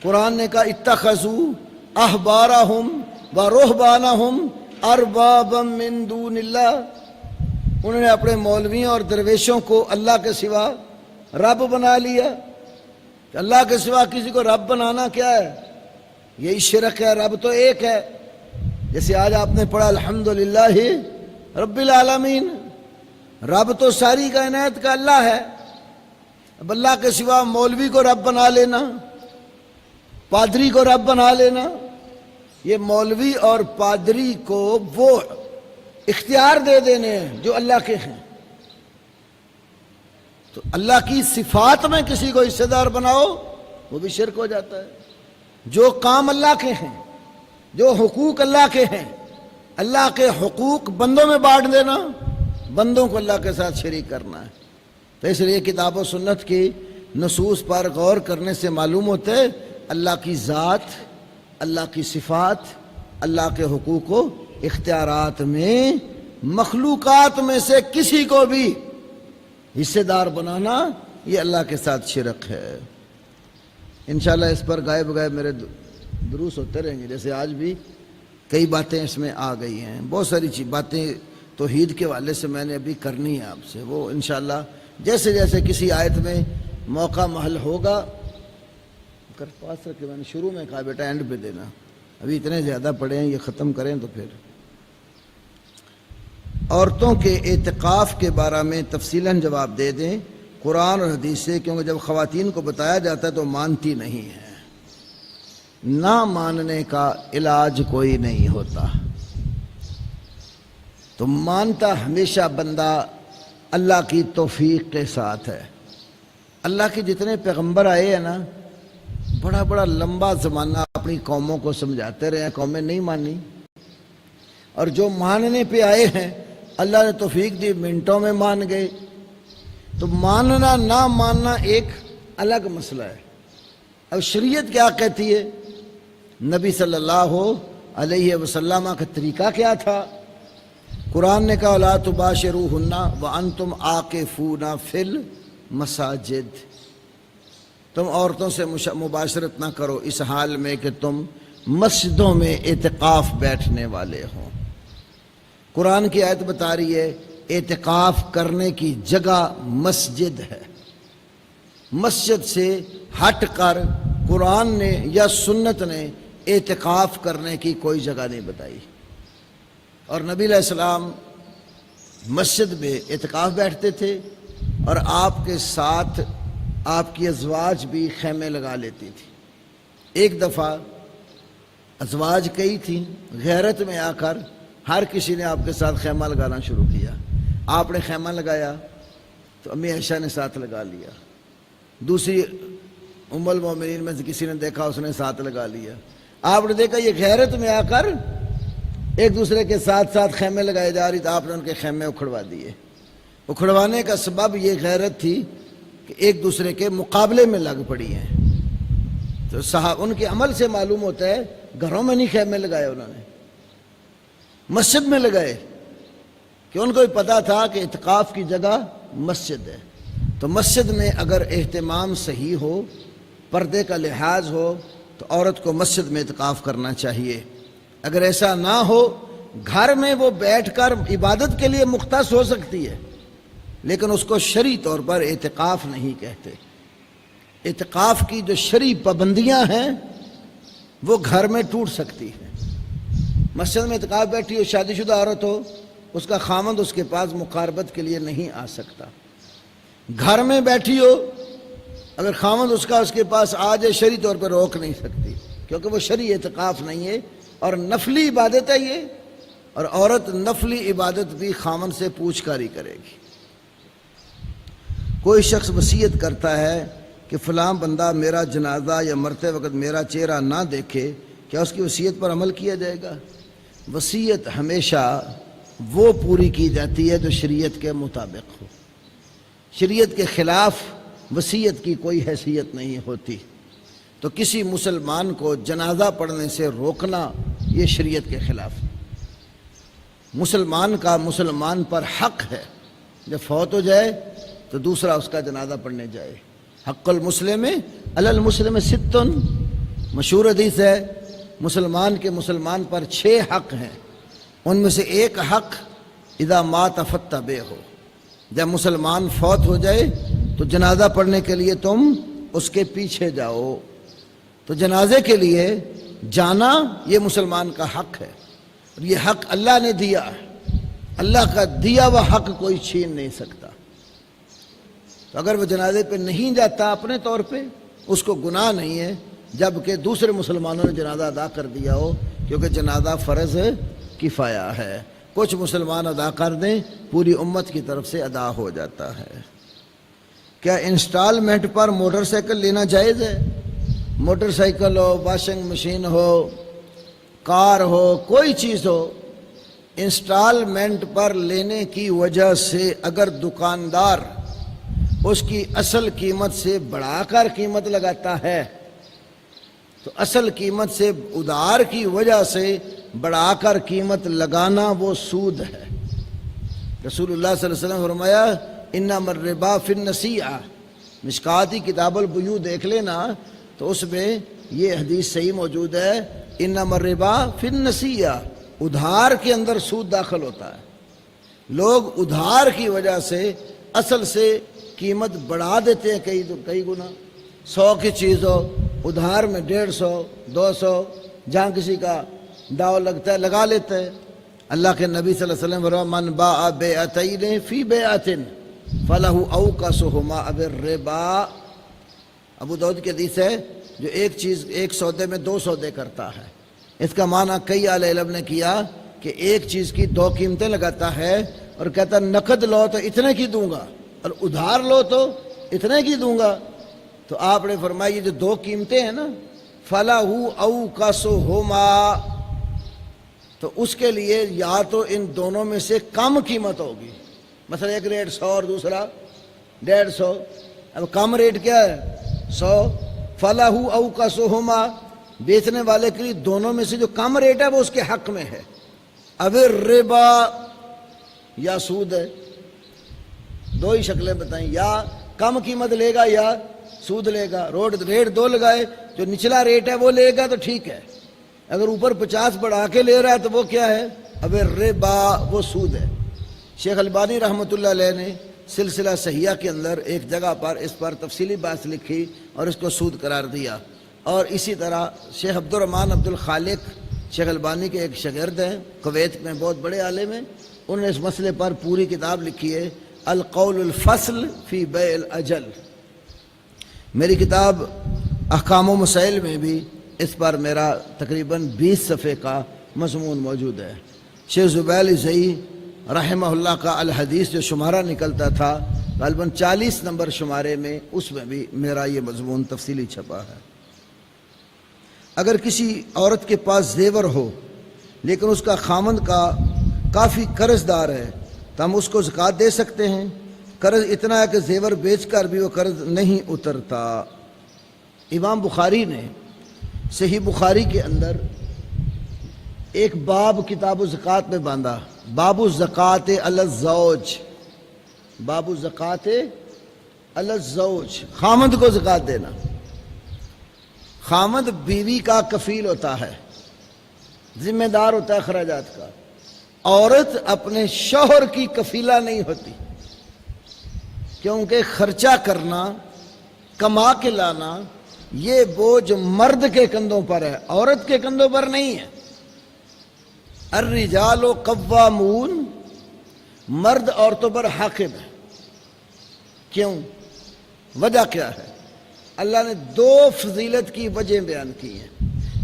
A: قرآن نے کہا اتخذوا احبارہم ورہبانہم اربابا من دون اللہ، انہوں نے اپنے مولویوں اور درویشوں کو اللہ کے سوا رب بنا لیا۔ اللہ کے سوا کسی کو رب بنانا کیا ہے؟ یہی شرک ہے۔ رب تو ایک ہے، جیسے آج آپ نے پڑھا الحمدللہ رب العالمین، رب تو ساری کائنات کا اللہ ہے۔ اب اللہ کے سوا مولوی کو رب بنا لینا، پادری کو رب بنا لینا، یہ مولوی اور پادری کو وہ اختیار دے دینے ہیں جو اللہ کے ہیں۔ تو اللہ کی صفات میں کسی کو حصے دار بناؤ وہ بھی شرک ہو جاتا ہے۔ جو کام اللہ کے ہیں، جو حقوق اللہ کے ہیں، اللہ کے حقوق بندوں میں بانٹ دینا، بندوں کو اللہ کے ساتھ شریک کرنا ہے۔ تو اس لیے کتاب و سنت کی نصوص پر غور کرنے سے معلوم ہوتا ہے اللہ کی ذات، اللہ کی صفات، اللہ کے حقوق و اختیارات میں مخلوقات میں سے کسی کو بھی حصے دار بنانا یہ اللہ کے ساتھ شرک ہے۔ انشاءاللہ اس پر گائے بغائے میرے دروس ہوتے رہیں گے، جیسے آج بھی کئی باتیں اس میں آ گئی ہیں۔ بہت ساری باتیں توحید کے حوالے سے میں نے ابھی کرنی ہے آپ سے، وہ انشاءاللہ جیسے جیسے کسی آیت میں موقع محل ہوگا کر پاس رکھے۔ میں نے شروع میں کہا بیٹا اینڈ پہ دینا، ابھی اتنے زیادہ پڑھے ہیں، یہ ختم کریں تو پھر۔ عورتوں کے اعتکاف کے بارے میں تفصیلاً جواب دے دیں قرآن اور حدیث سے، کیونکہ جب خواتین کو بتایا جاتا ہے تو مانتی نہیں ہے۔ نہ ماننے کا علاج کوئی نہیں ہوتا، تو مانتا ہمیشہ بندہ اللہ کی توفیق کے ساتھ ہے۔ اللہ کے جتنے پیغمبر آئے ہیں نا، بڑا بڑا لمبا زمانہ اپنی قوموں کو سمجھاتے رہے ہیں، قومیں نہیں مانی، اور جو ماننے پہ آئے ہیں اللہ نے توفیق دی، منٹوں میں مان گئے۔ تو ماننا نہ ماننا ایک الگ مسئلہ ہے۔ اب شریعت کیا کہتی ہے، نبی صلی اللہ علیہ وسلم کا طریقہ کیا تھا؟ قرآن نے کہا لا تباشروہن وانتم عاکفون فی المساجد، تم عورتوں سے مباشرت نہ کرو اس حال میں کہ تم مسجدوں میں اعتکاف بیٹھنے والے ہوں۔ قرآن کی آیت بتا رہی ہے اعتکاف کرنے کی جگہ مسجد ہے۔ مسجد سے ہٹ کر قرآن نے یا سنت نے اعتکاف کرنے کی کوئی جگہ نہیں بتائی۔ اور نبی علیہ السلام مسجد میں اعتکاف بیٹھتے تھے، اور آپ کے ساتھ آپ کی ازواج بھی خیمے لگا لیتی تھی۔ ایک دفعہ ازواج کئی تھیں، غیرت میں آ کر ہر کسی نے آپ کے ساتھ خیمہ لگانا شروع کیا۔ آپ نے خیمہ لگایا تو امی عائشہ نے ساتھ لگا لیا، دوسری ام المومنین میں سے کسی نے دیکھا، اس نے ساتھ لگا لیا۔ آپ نے دیکھا یہ غیرت میں آ کر ایک دوسرے کے ساتھ ساتھ خیمے لگائے جا رہی، تو آپ نے ان کے خیمے اکھڑوا دیے۔ اکھڑوانے کا سبب یہ غیرت تھی کہ ایک دوسرے کے مقابلے میں لگ پڑی ہیں۔ تو ان کے عمل سے معلوم ہوتا ہے گھروں میں نہیں خیمے لگائے، انہوں نے مسجد میں لگائے، کہ ان کو بھی پتا تھا کہ اعتکاف کی جگہ مسجد ہے۔ تو مسجد میں اگر اہتمام صحیح ہو، پردے کا لحاظ ہو، تو عورت کو مسجد میں اعتکاف کرنا چاہیے۔ اگر ایسا نہ ہو، گھر میں وہ بیٹھ کر عبادت کے لیے مختص ہو سکتی ہے، لیکن اس کو شرعی طور پر اعتکاف نہیں کہتے۔ اعتکاف کی جو شرعی پابندیاں ہیں وہ گھر میں ٹوٹ سکتی ہیں۔ مسجد میں اعتکاف بیٹھی ہو، شادی شدہ عورت ہو، اس کا خامند اس کے پاس مقاربت کے لیے نہیں آ سکتا۔ گھر میں بیٹھی ہو، اگر خامند اس کے پاس آ جائے، شرعی طور پر روک نہیں سکتی، کیونکہ وہ شرعی اعتکاف نہیں ہے، اور نفلی عبادت ہے یہ، اور عورت نفلی عبادت بھی خامن سے پوچھ کاری کرے گی۔ کوئی شخص وصیت کرتا ہے کہ فلاں بندہ میرا جنازہ یا مرتے وقت میرا چہرہ نہ دیکھے، کیا اس کی وصیت پر عمل کیا جائے گا؟ وصیت ہمیشہ وہ پوری کی جاتی ہے جو شریعت کے مطابق ہو۔ شریعت کے خلاف وصیت کی کوئی حیثیت نہیں ہوتی۔ تو کسی مسلمان کو جنازہ پڑھنے سے روکنا یہ شریعت کے خلاف ہے۔ مسلمان کا مسلمان پر حق ہے، جب فوت ہو جائے تو دوسرا اس کا جنازہ پڑھنے جائے۔ حق المسلم علی المسلم ست، مشہور حدیث ہے، مسلمان کے مسلمان پر 6 حق ہیں، ان میں سے ایک حق اذا مات فاتبعہ، جب مسلمان فوت ہو جائے تو جنازہ پڑھنے کے لیے تم اس کے پیچھے جاؤ۔ تو جنازے کے لیے جانا یہ مسلمان کا حق ہے، اور یہ حق اللہ نے دیا ہے، اللہ کا دیا ہوا حق کوئی چھین نہیں سکتا۔ تو اگر وہ جنازے پہ نہیں جاتا اپنے طور پہ، اس کو گناہ نہیں ہے، جبکہ دوسرے مسلمانوں نے جنازہ ادا کر دیا ہو، کیونکہ جنازہ فرض کفایہ ہے۔ کچھ مسلمان ادا کر دیں، پوری امت کی طرف سے ادا ہو جاتا ہے۔ کیا انسٹالمنٹ پر موٹر سائیکل لینا جائز ہے؟ موٹر سائیکل ہو، واشنگ مشین ہو، کار ہو، کوئی چیز ہو، انسٹالمنٹ پر لینے کی وجہ سے اگر دکاندار اس کی اصل قیمت سے بڑھا کر قیمت لگاتا ہے تو اصل قیمت سے ادھار کی وجہ سے بڑھا کر قیمت لگانا وہ سود ہے۔ رسول اللہ صلی اللہ علیہ وسلم نے فرمایا انما الربا فی النسیئہ، مشکاتی کتاب البیوع دیکھ لینا تو اس میں یہ حدیث صحیح موجود ہے، انما الربا فی النسیئہ، ادھار کے اندر سود داخل ہوتا ہے۔ لوگ ادھار کی وجہ سے اصل سے قیمت بڑھا دیتے ہیں کئی گنا۔ 100 کی چیز ہو، ادھار میں 150 200، جہاں کسی کا داؤ لگتا ہے لگا لیتا ہے۔ اللہ کے نبی صلی اللہ علیہ وسلم فرمایا من باع بیعتین فی بیعۃ فلہ اوکسہما بالربا۔ ابو داؤد کی حدیث ہے، جو ایک سودے میں 2 سودے کرتا ہے، اس کا معنی کئی اہل علم نے کیا کہ ایک چیز کی 2 قیمتیں لگاتا ہے اور کہتا نقد لو تو اتنے کی دوں گا اور ادھار لو تو اتنے کی دوں گا۔ تو آپ نے فرمایا یہ جو 2 قیمتیں ہیں نا، فَلَهُ أَوْكَسُهُمَا، تو اس کے لیے یا تو ان دونوں میں سے کم قیمت ہوگی، مثلا ایک ریٹ 100 اور دوسرا 150، اب کم ریٹ کیا ہے 100، فَلَهُ أَوْكَسُهُمَا، بیچنے والے کے لیے دونوں میں سے جو کم ریٹ ہے وہ اس کے حق میں ہے۔ اب الربا یا سود ہے، 2 ہی شکلیں بتائیں، یا کم قیمت لے گا یا سود لے گا۔ ریٹ 2 لگائے، جو نچلا ریٹ ہے وہ لے گا تو ٹھیک ہے، اگر اوپر 50 بڑھا کے لے رہا ہے تو وہ کیا ہے؟ اب الربا وہ سود ہے۔ شیخ البانی رحمۃ اللہ علیہ نے سلسلہ صحیحہ کے اندر ایک جگہ پر اس پر تفصیلی بات لکھی اور اس کو سود قرار دیا، اور اسی طرح شیخ عبد الرحمن عبد الخالق شیخ البانی کے ایک شاگرد ہیں، کویت میں بہت بڑے عالم ہیں، انہوں نے اس مسئلے پر پوری کتاب لکھی ہے، القول الفصل فی بیع الاجل۔ میری کتاب احکام و مسائل میں بھی اس پر میرا تقریباً 20 صفحے کا مضمون موجود ہے۔ شیخ زبیل زئی رحمہ اللہ کا الحدیث جو شمارہ نکلتا تھا غالباً 40 نمبر شمارے میں، اس میں بھی میرا یہ مضمون تفصیلی چھپا ہے۔ اگر کسی عورت کے پاس زیور ہو لیکن اس کا خامند کا کافی قرض دار ہے تو ہم اس کو زکوٰۃ دے سکتے ہیں؟ قرض اتنا ہے کہ زیور بیچ کر بھی وہ قرض نہیں اترتا۔ امام بخاری نے صحیح بخاری کے اندر ایک باب کتاب الزکوٰۃ میں باندھا، باب الزکوٰۃ علی الزوج، باب الزکوٰۃ علی الزوج، خامند کو زکوٰۃ دینا۔ خامند بیوی کا کفیل ہوتا ہے، ذمہ دار ہوتا ہے اخراجات کا، عورت اپنے شوہر کی کفیلہ نہیں ہوتی، کیونکہ خرچہ کرنا، کما کے لانا، یہ بوجھ مرد کے کندھوں پر ہے، عورت کے کندھوں پر نہیں ہے۔ الرجال قوامون، مرد عورتوں پر حاکم ہے۔ کیوں؟ وجہ کیا ہے؟ اللہ نے 2 فضیلت کی وجہ بیان کی ہیں۔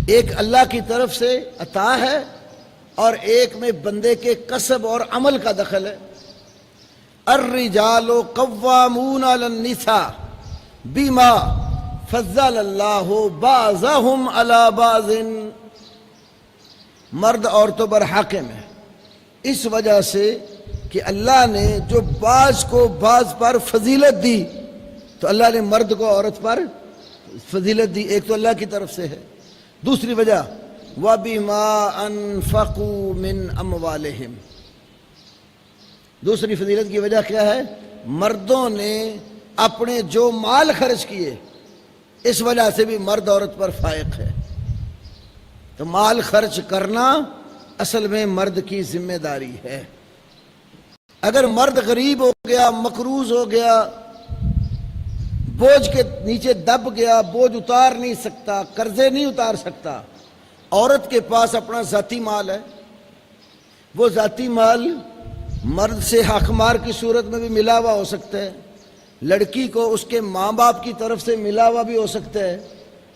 A: ایک اللہ کی طرف سے عطا ہے اور ایک میں بندے کے کسب اور عمل کا دخل ہے۔ الرجال قوامون علی النساء بما فضل اللہ بعضهم علی بعض، مرد عورتوں پر حاکم ہے اس وجہ سے کہ اللہ نے جو بعض کو بعض پر فضیلت دی، تو اللہ نے مرد کو عورت پر فضیلت دی، ایک تو اللہ کی طرف سے ہے، دوسری وجہ وَبِمَا أَنفَقُوا مِنْ أَمْوَالِهِمْ، دوسری فضیلت کی وجہ کیا ہے؟ مردوں نے اپنے جو مال خرچ کیے، اس وجہ سے بھی مرد عورت پر فائق ہے۔ تو مال خرچ کرنا اصل میں مرد کی ذمہ داری ہے۔ اگر مرد غریب ہو گیا، مقروض ہو گیا، بوجھ کے نیچے دب گیا، بوجھ اتار نہیں سکتا، قرضے نہیں اتار سکتا، عورت کے پاس اپنا ذاتی مال ہے، وہ ذاتی مال مرد سے حق مار کی صورت میں بھی ملا ہوا ہو سکتا ہے، لڑکی کو اس کے ماں باپ کی طرف سے ملا ہوا بھی ہو سکتا ہے،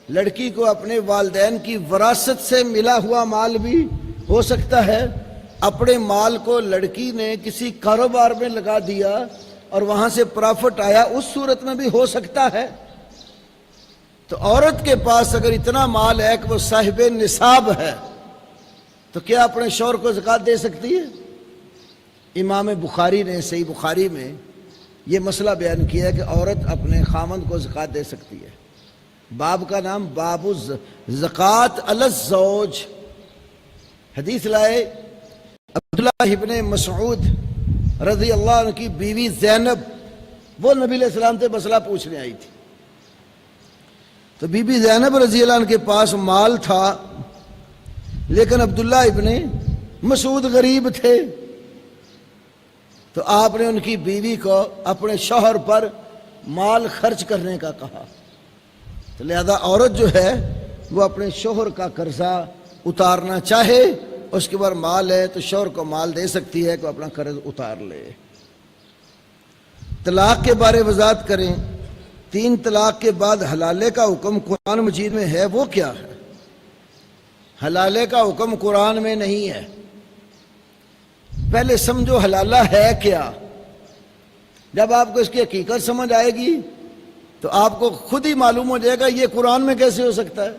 A: لڑکی کو اپنے والدین کی وراثت سے ملا ہوا مال بھی ہو سکتا ہے، اپنے مال کو لڑکی نے کسی کاروبار میں لگا دیا اور وہاں سے پرافٹ آیا، اس صورت میں بھی ہو سکتا ہے۔ تو عورت کے پاس اگر اتنا مال ہے کہ وہ صاحب نصاب ہے، تو کیا اپنے شوہر کو زکوٰۃ دے سکتی ہے؟ امام بخاری نے صحیح بخاری میں یہ مسئلہ بیان کیا ہے کہ عورت اپنے خامند کو زکوٰۃ دے سکتی ہے۔ باب کا نام باب الزکوٰۃ علی الزوج، حدیث لائے عبداللہ ابن مسعود رضی اللہ عنہ کی بیوی زینب، وہ نبی علیہ السلام سے مسئلہ پوچھنے آئی تھی، تو بی بی زینب رضی اللہ عنہ کے پاس مال تھا، لیکن عبداللہ ابن مسعود غریب تھے، تو آپ نے ان کی بیوی کو اپنے شوہر پر مال خرچ کرنے کا کہا، تو لہذا عورت جو ہے وہ اپنے شوہر کا قرضہ اتارنا چاہے، اس کے بعد مال ہے تو شوہر کو مال دے سکتی ہے کہ اپنا قرض اتار لے۔ طلاق کے بارے وضاحت کریں، 3 طلاق کے بعد حلالے کا حکم قرآن مجید میں ہے، وہ کیا ہے؟ حلالے کا حکم قرآن میں نہیں ہے۔ پہلے سمجھو حلالہ ہے کیا، جب آپ کو اس کی حقیقت سمجھ آئے گی تو آپ کو خود ہی معلوم ہو جائے گا یہ قرآن میں کیسے ہو سکتا ہے۔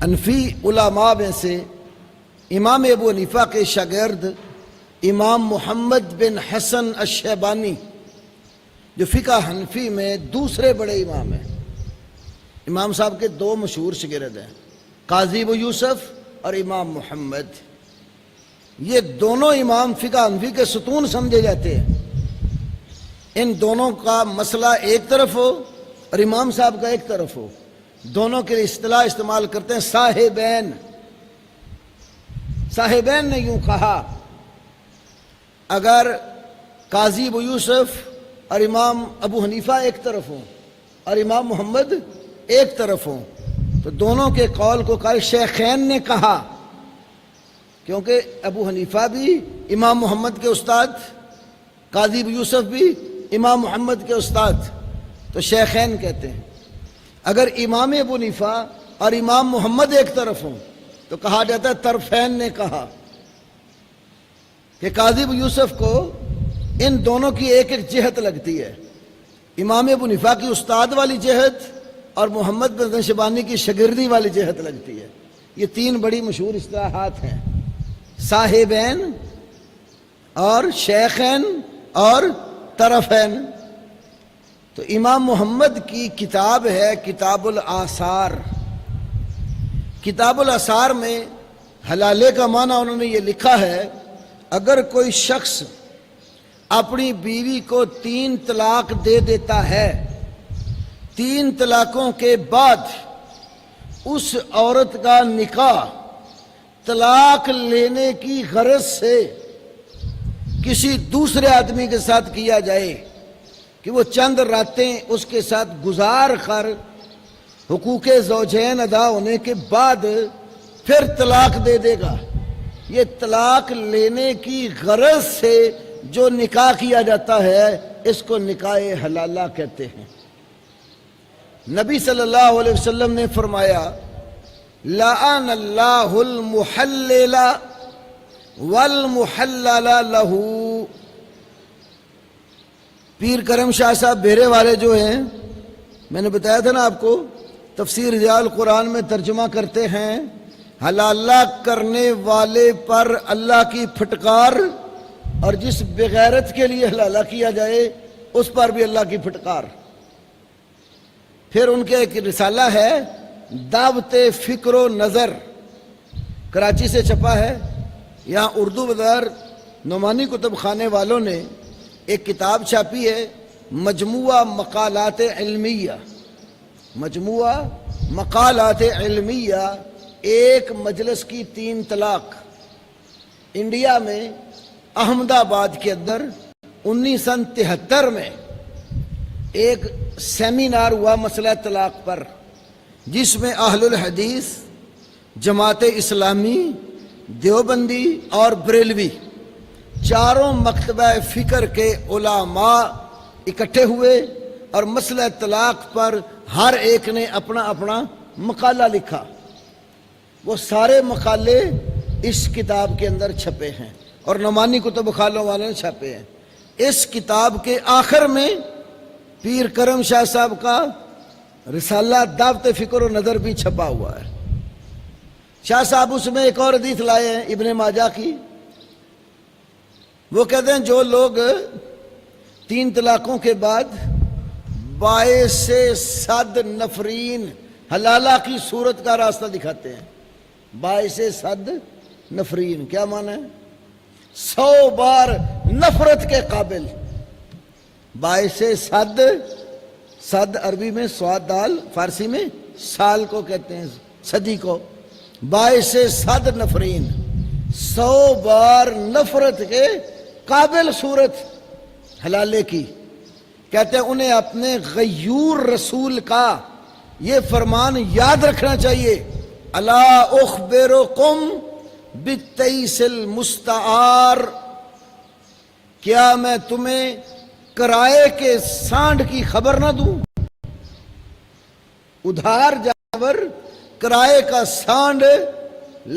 A: حنفی علماء میں سے امام ابو حنیفہ کے شاگرد امام محمد بن حسن الشیبانی، جو فقہ حنفی میں دوسرے بڑے امام ہیں، امام صاحب کے 2 مشہور شاگرد ہیں، قاضی ابو یوسف اور امام محمد، یہ دونوں امام فقہ حنفی کے ستون سمجھے جاتے ہیں۔ ان دونوں کا مسئلہ ایک طرف ہو اور امام صاحب کا ایک طرف ہو، دونوں کے اصطلاح استعمال کرتے ہیں صاحبین۔ صاحبین نے یوں کہا، اگر قاضی ابو یوسف اور امام ابو حنیفہ ایک طرف ہوں اور امام محمد ایک طرف ہوں، تو دونوں کے قول کو قال شیخین نے کہا، کیونکہ ابو حنیفہ بھی امام محمد کے استاد، قاضی ابو یوسف بھی امام محمد کے استاد، تو شیخین کہتے ہیں۔ اگر امام ابو حنیفہ اور امام محمد ایک طرف ہوں تو کہا جاتا ہے طرفین نے کہا، کہ قاضی ابو یوسف کو ان دونوں کی ایک ایک جہت لگتی ہے، امام ابو حنیفہ کی استاد والی جہت اور محمد بن شیبانی کی شاگردی والی جہت لگتی ہے۔ یہ 3 بڑی مشہور اصطلاحات ہیں، صاحبین اور شیخین اور طرفین۔ تو امام محمد کی کتاب ہے کتاب الآثار، کتاب الآثار میں حلالے کا معنی انہوں نے یہ لکھا ہے، اگر کوئی شخص اپنی بیوی کو 3 طلاق دے دیتا ہے، 3 طلاقوں کے بعد اس عورت کا نکاح طلاق لینے کی غرض سے کسی دوسرے آدمی کے ساتھ کیا جائے کہ وہ چند راتیں اس کے ساتھ گزار کر حقوق زوجین ادا ہونے کے بعد پھر طلاق دے دے گا، یہ طلاق لینے کی غرض سے جو نکاح کیا جاتا ہے اس کو نکاح حلالہ کہتے ہیں۔ نبی صلی اللہ علیہ وسلم نے فرمایا لعن اللہ المحلل والمحلل لہ. پیر کرم شاہ صاحب بیرے والے جو ہیں، میں نے بتایا تھا نا آپ کو، تفسیر ضیاء القرآن میں ترجمہ کرتے ہیں حلالہ کرنے والے پر اللہ کی پھٹکار، اور جس بغیرت کے لیے حلالہ کیا جائے اس پر بھی اللہ کی پھٹکار. پھر ان کے ایک رسالہ ہے دعوت فکر و نظر، کراچی سے چھپا ہے. یہاں اردو بدار نعمانی کتب خانے والوں نے ایک کتاب چھاپی ہے مجموعہ مقالات علمیہ. مجموعہ مقالات علمیہ، ایک مجلس کی 3 طلاق. انڈیا میں احمد آباد کے اندر 1973 میں ایک سیمینار ہوا مسئلہ طلاق پر، جس میں اہل الحدیث، جماعت اسلامی، دیوبندی اور بریلوی چاروں مکتبہ فکر کے علماء اکٹھے ہوئے اور مسئلہ طلاق پر ہر ایک نے اپنا اپنا مقالہ لکھا. وہ سارے مقالے اس کتاب کے اندر چھپے ہیں اور نعمانی کتب خانوں والوں نے چھاپے ہیں. اس کتاب کے آخر میں پیر کرم شاہ صاحب کا رسالہ دعوت فکر و نظر بھی چھپا ہوا ہے. شاہ صاحب اس میں ایک اور حدیث لائے ہیں ابن ماجہ کی. وہ کہتے ہیں جو لوگ 3 طلاقوں کے بعد باعث صد نفرین حلالہ کی صورت کا راستہ دکھاتے ہیں. باعث صد نفرین کیا معنی ہے؟ 100 بار نفرت کے قابل. باعث صد، صد عربی میں سواد دال، فارسی میں سال کو کہتے ہیں، صدی کو. باعث صد نفرین، 100 بار نفرت کے قابل صورت حلالے کی. کہتے ہیں انہیں اپنے غیور رسول کا یہ فرمان یاد رکھنا چاہیے، الا اخبرکم بالتیس المستعار، کیا میں تمہیں کرائے کے سانڈ کی خبر نہ دوں؟ ادھار جانور کرائے کا سانڈ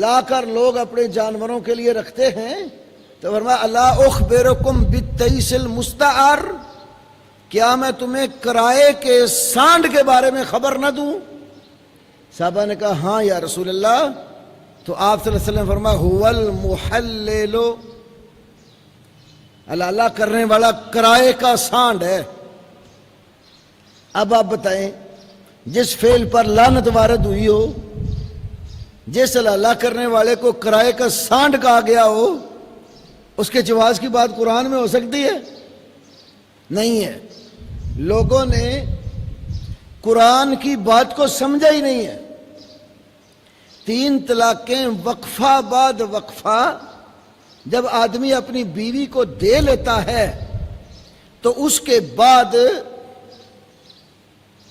A: لا کر لوگ اپنے جانوروں کے لیے رکھتے ہیں، تو فرمایا الا اخبرکم بالتیس المستعار، کیا میں تمہیں کرائے کے سانڈ کے بارے میں خبر نہ دوں؟ صحابہ نے کہا ہاں یا رسول اللہ. تو آپ صلی اللہ علیہ وسلم فرمایا هو المحلل، حلالہ کرنے والا کرائے کا سانڈ ہے. اب آپ بتائیں جس فعل پر لعنت وارد ہوئی ہو، جس حلالہ کرنے والے کو کرائے کا سانڈ کہا گیا ہو، اس کے جواز کی بات قرآن میں ہو سکتی ہے؟ نہیں ہے. لوگوں نے قرآن کی بات کو سمجھا ہی نہیں ہے. 3 طلاقیں وقفہ بعد وقفہ جب آدمی اپنی بیوی کو دے لیتا ہے تو اس کے بعد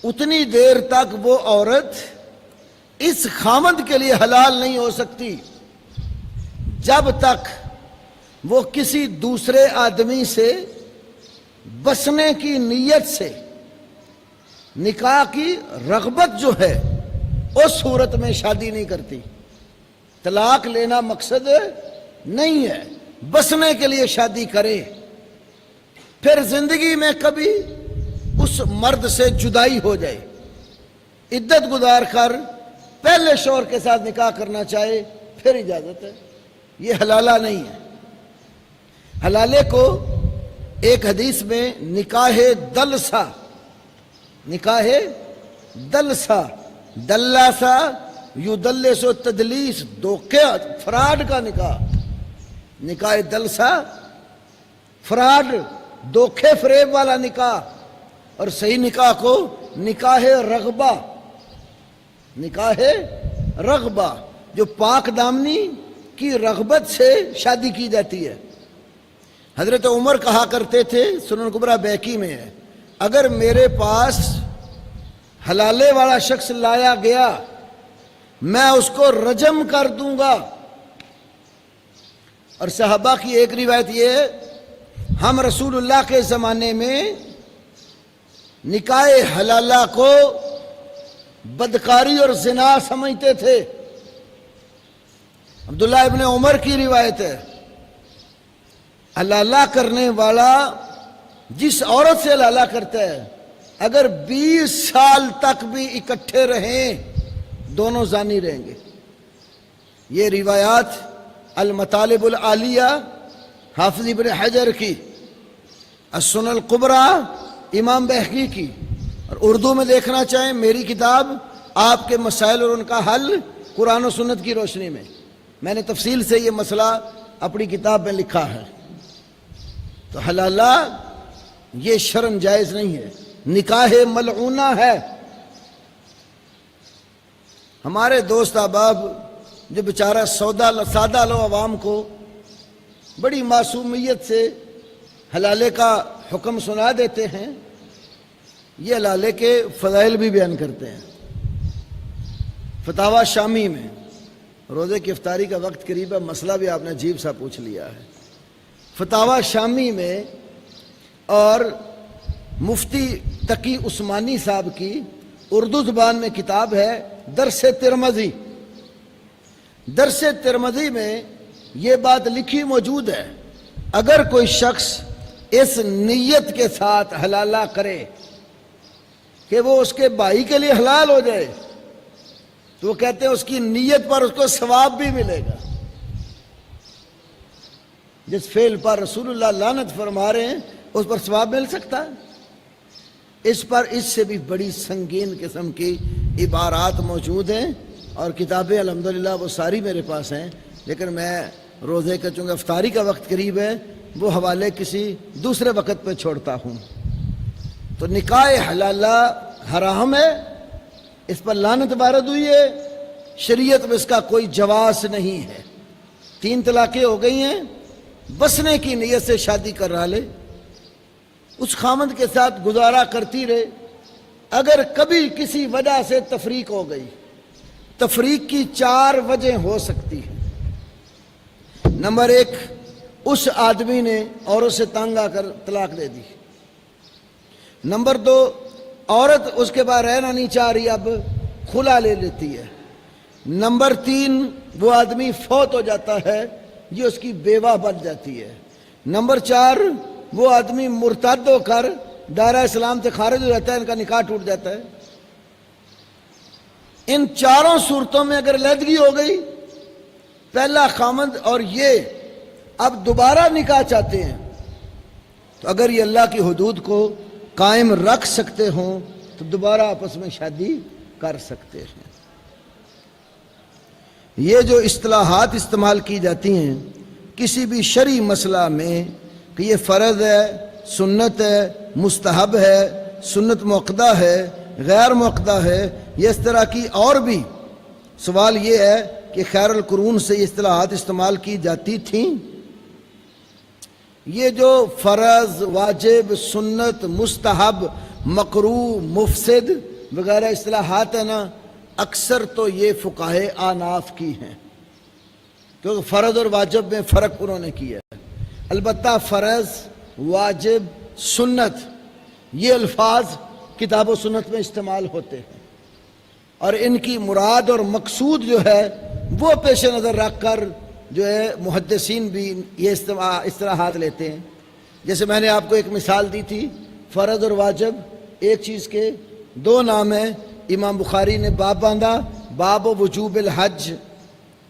A: اتنی دیر تک وہ عورت اس خامند کے لیے حلال نہیں ہو سکتی جب تک وہ کسی دوسرے آدمی سے بسنے کی نیت سے نکاح کی رغبت جو ہے اس صورت میں شادی نہیں کرتی. طلاق لینا مقصد نہیں ہے، بسنے کے لیے شادی کرے. پھر زندگی میں کبھی اس مرد سے جدائی ہو جائے، عدت گزار کر پہلے شوہر کے ساتھ نکاح کرنا چاہے پھر اجازت ہے. یہ حلالہ نہیں ہے. حلالے کو ایک حدیث میں نکاح دلسا، نکاح دلسا، دلاسا یدلس و تدلیس، دھوکے فراڈ کا نکاح. نکاح دلسا فراڈ، دھوکے فریب والا نکاح. اور صحیح نکاح کو نکاح رغبہ، نکاح رغبہ جو پاک دامنی کی رغبت سے شادی کی جاتی ہے. حضرت عمر کہا کرتے تھے، سنن کبریٰ بیہقی میں ہے، اگر میرے پاس حلالے والا شخص لایا گیا میں اس کو رجم کر دوں گا. اور صحابہ کی ایک روایت یہ ہے، ہم رسول اللہ کے زمانے میں نکاح حلالہ کو بدکاری اور زنا سمجھتے تھے۔ عبداللہ ابن عمر کی روایت ہے، حلالہ کرنے والا جس عورت سے حلالہ کرتا ہے اگر 20 سال تک بھی اکٹھے رہیں دونوں زانی رہیں گے۔ یہ روایات المطالب العالیہ حافظ ابن حجر کی، السنن الکبریٰ امام بہقی کی، اور اردو میں دیکھنا چاہیں میری کتاب آپ کے مسائل اور ان کا حل قرآن و سنت کی روشنی میں نے تفصیل سے یہ مسئلہ اپنی کتاب میں لکھا ہے۔ تو حلالہ یہ شرعاً جائز نہیں ہے، نکاح ملعونہ ہے۔ ہمارے دوست احباب جو بیچارہ سادہ لو عوام کو بڑی معصومیت سے حلالے کا حکم سنا دیتے ہیں، یہ حلالے کے فضائل بھی بیان کرتے ہیں۔ فتاوی شامی میں، روزے کی افطاری کا وقت قریب ہے، مسئلہ بھی آپ نے عجیب سا پوچھ لیا ہے۔ فتاوی شامی میں اور مفتی تقی عثمانی صاحب کی اردو زبان میں کتاب ہے درس ترمذی۔ درس ترمذی میں یہ بات لکھی موجود ہے، اگر کوئی شخص اس نیت کے ساتھ حلالہ کرے کہ وہ اس کے بھائی کے لیے حلال ہو جائے تو وہ کہتے ہیں اس کی نیت پر اس کو ثواب بھی ملے گا۔ جس فعل پر رسول اللہ لعنت فرما رہے ہیں اس پر ثواب مل سکتا ہے؟ اس سے بھی بڑی سنگین قسم کی عبارات موجود ہیں، اور کتابیں الحمدللہ وہ ساری میرے پاس ہیں، لیکن میں روزے کا چونکہ افطاری کا وقت قریب ہے وہ حوالے کسی دوسرے وقت پہ چھوڑتا ہوں۔ تو نکاح حلالہ حرام ہے، اس پر لعنت وارد ہوئی ہے، شریعت میں اس کا کوئی جواز نہیں ہے۔ 3 طلاقیں ہو گئی ہیں، بسنے کی نیت سے شادی کر رہا لے، اس خامند کے ساتھ گزارا کرتی رہے۔ اگر کبھی کسی وجہ سے تفریق ہو گئی، تفریق کی 4 وجہ ہو سکتی ہیں۔ نمبر 1، اس آدمی نے عورت سے تنگ آ کر طلاق دے دی۔ نمبر 2، عورت اس کے بعد رہنا نہیں چاہ رہی، اب خلا لے لیتی ہے۔ نمبر 3، وہ آدمی فوت ہو جاتا ہے، یہ اس کی بیوہ بن جاتی ہے۔ نمبر 4، وہ آدمی مرتد ہو کر دائرہ اسلام سے خارج ہو جاتا ہے، ان کا نکاح ٹوٹ جاتا ہے۔ ان 4 صورتوں میں اگر علیحدگی ہو گئی، پہلا خامند اور یہ اب دوبارہ نکاح چاہتے ہیں، تو اگر یہ اللہ کی حدود کو قائم رکھ سکتے ہوں تو دوبارہ آپس میں شادی کر سکتے ہیں۔ یہ جو اصطلاحات استعمال کی جاتی ہیں کسی بھی شرعی مسئلہ میں کہ یہ فرض ہے، سنت ہے، مستحب ہے، سنت مؤکدہ ہے، غیر مؤکدہ ہے، یہ اس طرح کی اور بھی، سوال یہ ہے کہ خیر القرون سے یہ اصطلاحات استعمال کی جاتی تھیں؟ یہ جو فرض، واجب، سنت، مستحب، مکروہ، مفسد وغیرہ اصطلاحات ہیں نا، اکثر تو یہ فقہائے احناف کی ہیں، کیونکہ فرض اور واجب میں فرق انہوں نے کیا ہے۔ البتہ فرض، واجب، سنت یہ الفاظ کتاب و سنت میں استعمال ہوتے ہیں، اور ان کی مراد اور مقصود جو ہے وہ پیش نظر رکھ کر جو ہے محدثین بھی یہ اصطلاحات لیتے ہیں۔ جیسے میں نے آپ کو ایک مثال دی تھی، فرض اور واجب ایک چیز کے 2 نام ہیں۔ امام بخاری نے باب باندھا، باب وجوب الحج،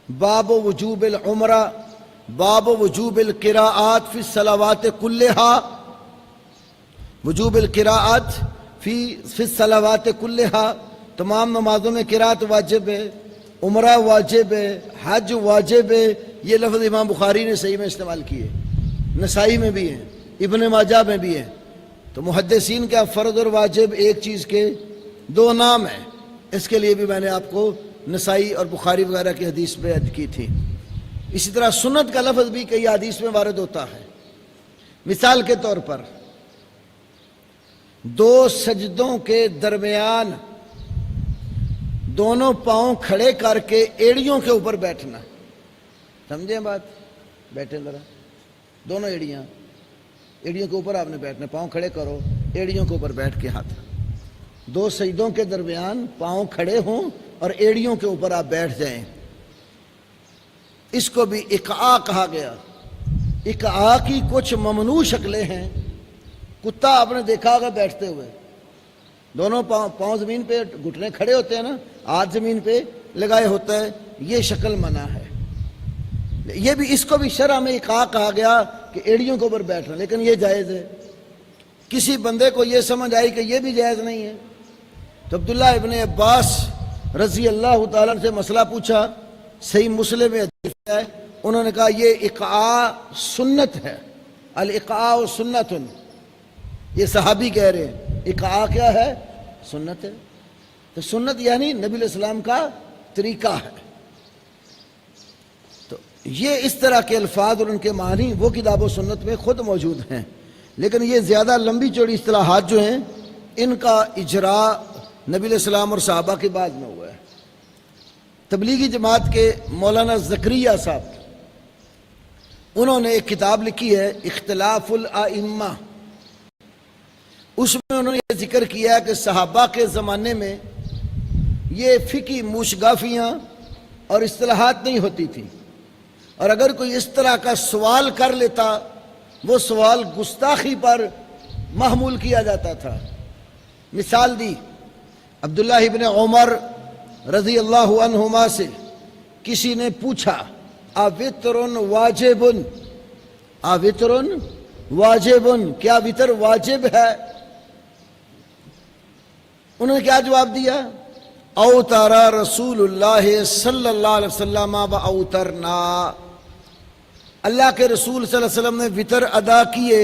A: باب وجوب العمرہ، باب وجوب القراءات فی الصلوات کلہا، وجوب القراءات فی الصلوات کلہا، تمام نمازوں میں قراءت واجب ہے، عمرہ واجب ہے، حج واجب ہے۔ یہ لفظ امام بخاری نے صحیح میں استعمال کیے، نسائی میں بھی ہیں، ابن ماجہ میں بھی ہیں۔ تو محدثین کا فرض اور واجب ایک چیز کے 2 نام ہیں، اس کے لیے بھی میں نے آپ کو نسائی اور بخاری وغیرہ کی حدیث بیان کی تھی۔ اسی طرح سنت کا لفظ بھی کئی حدیث میں وارد ہوتا ہے۔ مثال کے طور پر 2 سجدوں کے درمیان دونوں پاؤں کھڑے کر کے ایڑیوں کے اوپر بیٹھنا، سمجھیں بات؟ بیٹھیں ذرا، دونوں ایڑیوں کے اوپر آپ نے بیٹھنا، پاؤں کھڑے کرو، ایڑیوں کے اوپر بیٹھ کے ہاتھ، دو سجدوں کے درمیان پاؤں کھڑے ہوں اور ایڑیوں کے اوپر آپ بیٹھ جائیں، اس کو بھی اقعاء کہا گیا۔ اقعاء کی کچھ ممنوع شکلیں ہیں۔ کتا آپ نے دیکھا ہوگا بیٹھتے ہوئے، دونوں پاؤں زمین پہ، گھٹنے کھڑے ہوتے ہیں نا، ہاتھ زمین پہ لگائے ہوتا ہے، یہ شکل منع ہے۔ یہ بھی، اس کو بھی شرع میں اقعاء کہا گیا کہ ایڑیوں کے اوپر بیٹھنا، لیکن یہ جائز ہے۔ کسی بندے کو یہ سمجھ آئی کہ یہ بھی جائز نہیں ہے تو عبداللہ ابن عباس رضی اللہ تعالیٰ سے مسئلہ پوچھا، صحیح مسلم میں حدیث ہے، انہوں نے کہا یہ اقعاء سنت ہے، الاقعاء سنت، یہ صحابی کہہ رہے ہیں اقعاء کیا ہے؟ سنت ہے۔ تو سنت یعنی نبی علیہ السلام کا طریقہ ہے۔ تو یہ اس طرح کے الفاظ اور ان کے معنی وہ کتاب و سنت میں خود موجود ہیں، لیکن یہ زیادہ لمبی چوڑی اصطلاحات جو ہیں ان کا اجراء نبی علیہ السلام اور صحابہ کے بعد میں ہوا ہے۔ تبلیغی جماعت کے مولانا زکریا صاحب، انہوں نے ایک کتاب لکھی ہے اختلاف الائمہ، اس میں انہوں نے یہ ذکر کیا ہے کہ صحابہ کے زمانے میں یہ فقہی موشگافیاں اور اصطلاحات نہیں ہوتی تھی، اور اگر کوئی اس طرح کا سوال کر لیتا وہ سوال گستاخی پر محمول کیا جاتا تھا۔ مثال دی، عبداللہ ابن عمر رضی اللہ عنہما سے کسی نے پوچھا اوتر واجب، اوتر واجب، کیا وتر واجب ہے؟ انہوں نے کیا جواب دیا؟ اوتر رسول اللہ صلی اللہ علیہ وسلم و اوترنا، اللہ کے رسول صلی اللہ علیہ وسلم نے وتر ادا کیے،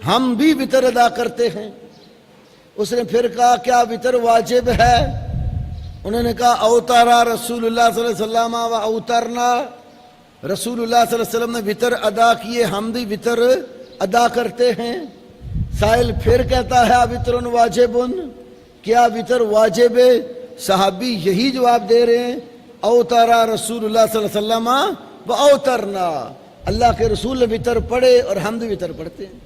A: ہم بھی وتر ادا کرتے ہیں۔ اس نے پھر کہا کیا وتر واجب ہے؟ انہوں نے کہا اوتر رسول اللہ صلی اللہ علیہ وسلم و اوترنا، رسول اللہ صلی اللہ علیہ وسلم نے وتر ادا کیے، ہم بھی وتر ادا کرتے ہیں۔ سائل پھر کہتا ہے وتر واجب، کیا وتر واجب ہے؟ صحابی یہی جواب دے رہے ہیں اوتر رسول اللہ صلی اللہ علیہ وسلم و اوترنا، اللہ کے رسول نے وتر پڑھے اور ہم بھی وتر پڑھتے ہیں۔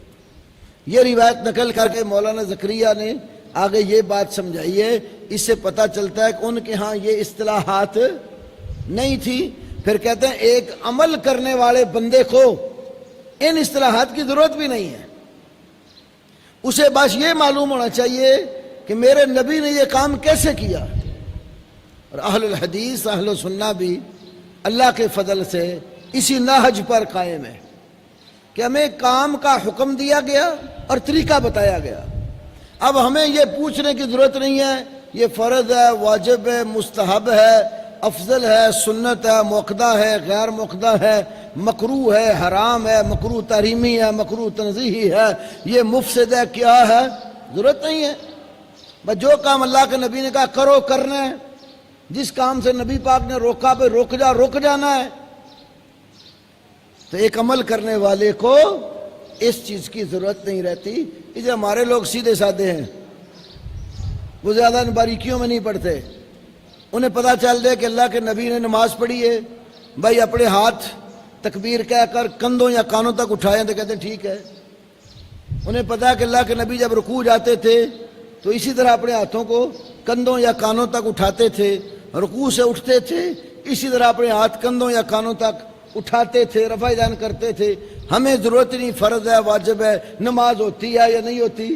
A: یہ روایت نقل کر کے مولانا زکریا نے آگے یہ بات سمجھائی ہے، اس سے پتہ چلتا ہے کہ ان کے ہاں یہ اصطلاحات نہیں تھی۔ پھر کہتے ہیں ایک عمل کرنے والے بندے کو ان اصطلاحات کی ضرورت بھی نہیں ہے، اسے بس یہ معلوم ہونا چاہیے کہ میرے نبی نے یہ کام کیسے کیا۔ اور اہل الحدیث اہل السنہ بھی اللہ کے فضل سے اسی نہج پر قائم ہے کہ ہمیں کام کا حکم دیا گیا اور طریقہ بتایا گیا، اب ہمیں یہ پوچھنے کی ضرورت نہیں ہے یہ فرض ہے، واجب ہے، مستحب ہے، افضل ہے، سنت ہے، موقدہ ہے، غیر موقدہ ہے، مکروہ ہے، حرام ہے، مکروہ تحریمی ہے، مکروہ تنزیہی ہے، یہ مفسد ہے، کیا ہے، ضرورت نہیں ہے۔ بس جو کام اللہ کے نبی نے کہا کرو کرنا ہے، جس کام سے نبی پاک نے روکا پہ رک جانا ہے۔ تو ایک عمل کرنے والے کو اس چیز کی ضرورت نہیں رہتی۔ اسے ہمارے لوگ سیدھے سادے ہیں، وہ زیادہ ان باریکیوں میں نہیں پڑھتے، انہیں پتہ چل دے کہ اللہ کے نبی نے نماز پڑھی ہے، بھائی اپنے ہاتھ تکبیر کہہ کر کندھوں یا کانوں تک اٹھائیں تو کہتے ہیں ٹھیک ہے۔ انہیں پتہ ہے کہ اللہ کے نبی جب رکوع جاتے تھے تو اسی طرح اپنے ہاتھوں کو کندھوں یا کانوں تک اٹھاتے تھے، رکوع سے اٹھتے تھے اسی طرح اپنے ہاتھ کندھوں یا کانوں تک اٹھاتے تھے، رفع دان کرتے تھے۔ ہمیں ضرورت نہیں فرض ہے واجب ہے، نماز ہوتی ہے یا نہیں ہوتی،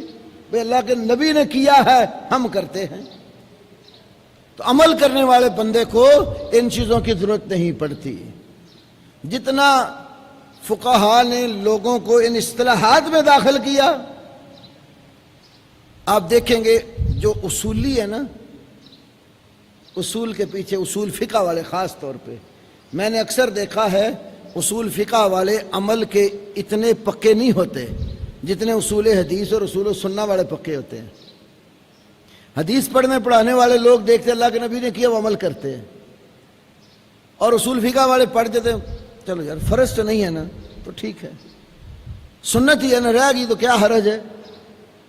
A: بھئی اللہ کے نبی نے کیا ہے ہم کرتے ہیں۔ تو عمل کرنے والے بندے کو ان چیزوں کی ضرورت نہیں پڑتی۔ جتنا فقہا نے لوگوں کو ان اصطلاحات میں داخل کیا، آپ دیکھیں گے جو اصولی ہے نا، اصول کے پیچھے اصول فقہ والے خاص طور پہ میں نے اکثر دیکھا ہے اصول فقہ والے عمل کے اتنے پکے نہیں ہوتے جتنے اصول حدیث اور اصول سنہ والے پکے ہوتے ہیں۔ حدیث پڑھنے پڑھانے والے لوگ دیکھتے اللہ کے نبی نے کیا وہ عمل کرتے ہیں، اور اصول فقہ والے پڑھ دیتے ہیں چلو یار فرض تو نہیں ہے نا تو ٹھیک ہے، سنت ہی ہے نا رہ گئی تو کیا حرج ہے،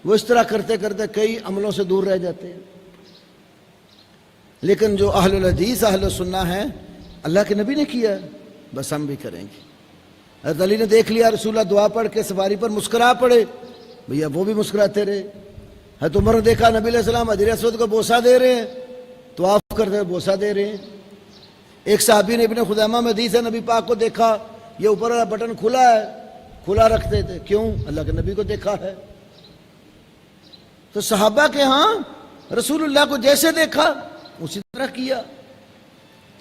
A: وہ اس طرح کرتے کرتے کئی عملوں سے دور رہ جاتے ہیں۔ لیکن جو اہل الحدیث اہل السنہ ہیں اللہ کے نبی نے کیا بس ہم بھی کریں گے۔ حضرت علی نے دیکھ لیا رسول اللہ دعا پڑھ کے سواری پر مسکرا پڑے، بھیا وہ بھی مسکراتے رہے۔ ہے تو عمر نے دیکھا نبی علیہ السلام حجر اسود کو بوسہ دے رہے ہیں، طواف کرتے ہوئے بوسہ دے رہے ہیں۔ ایک صحابی نے ابن خزیمہ میں حدیث ہے، نبی پاک کو دیکھا یہ اوپر والا بٹن کھلا ہے، کھلا رکھتے تھے، کیوں؟ اللہ کے نبی کو دیکھا ہے۔ تو صحابہ کے ہاں رسول اللہ کو جیسے دیکھا اسی طرح کیا۔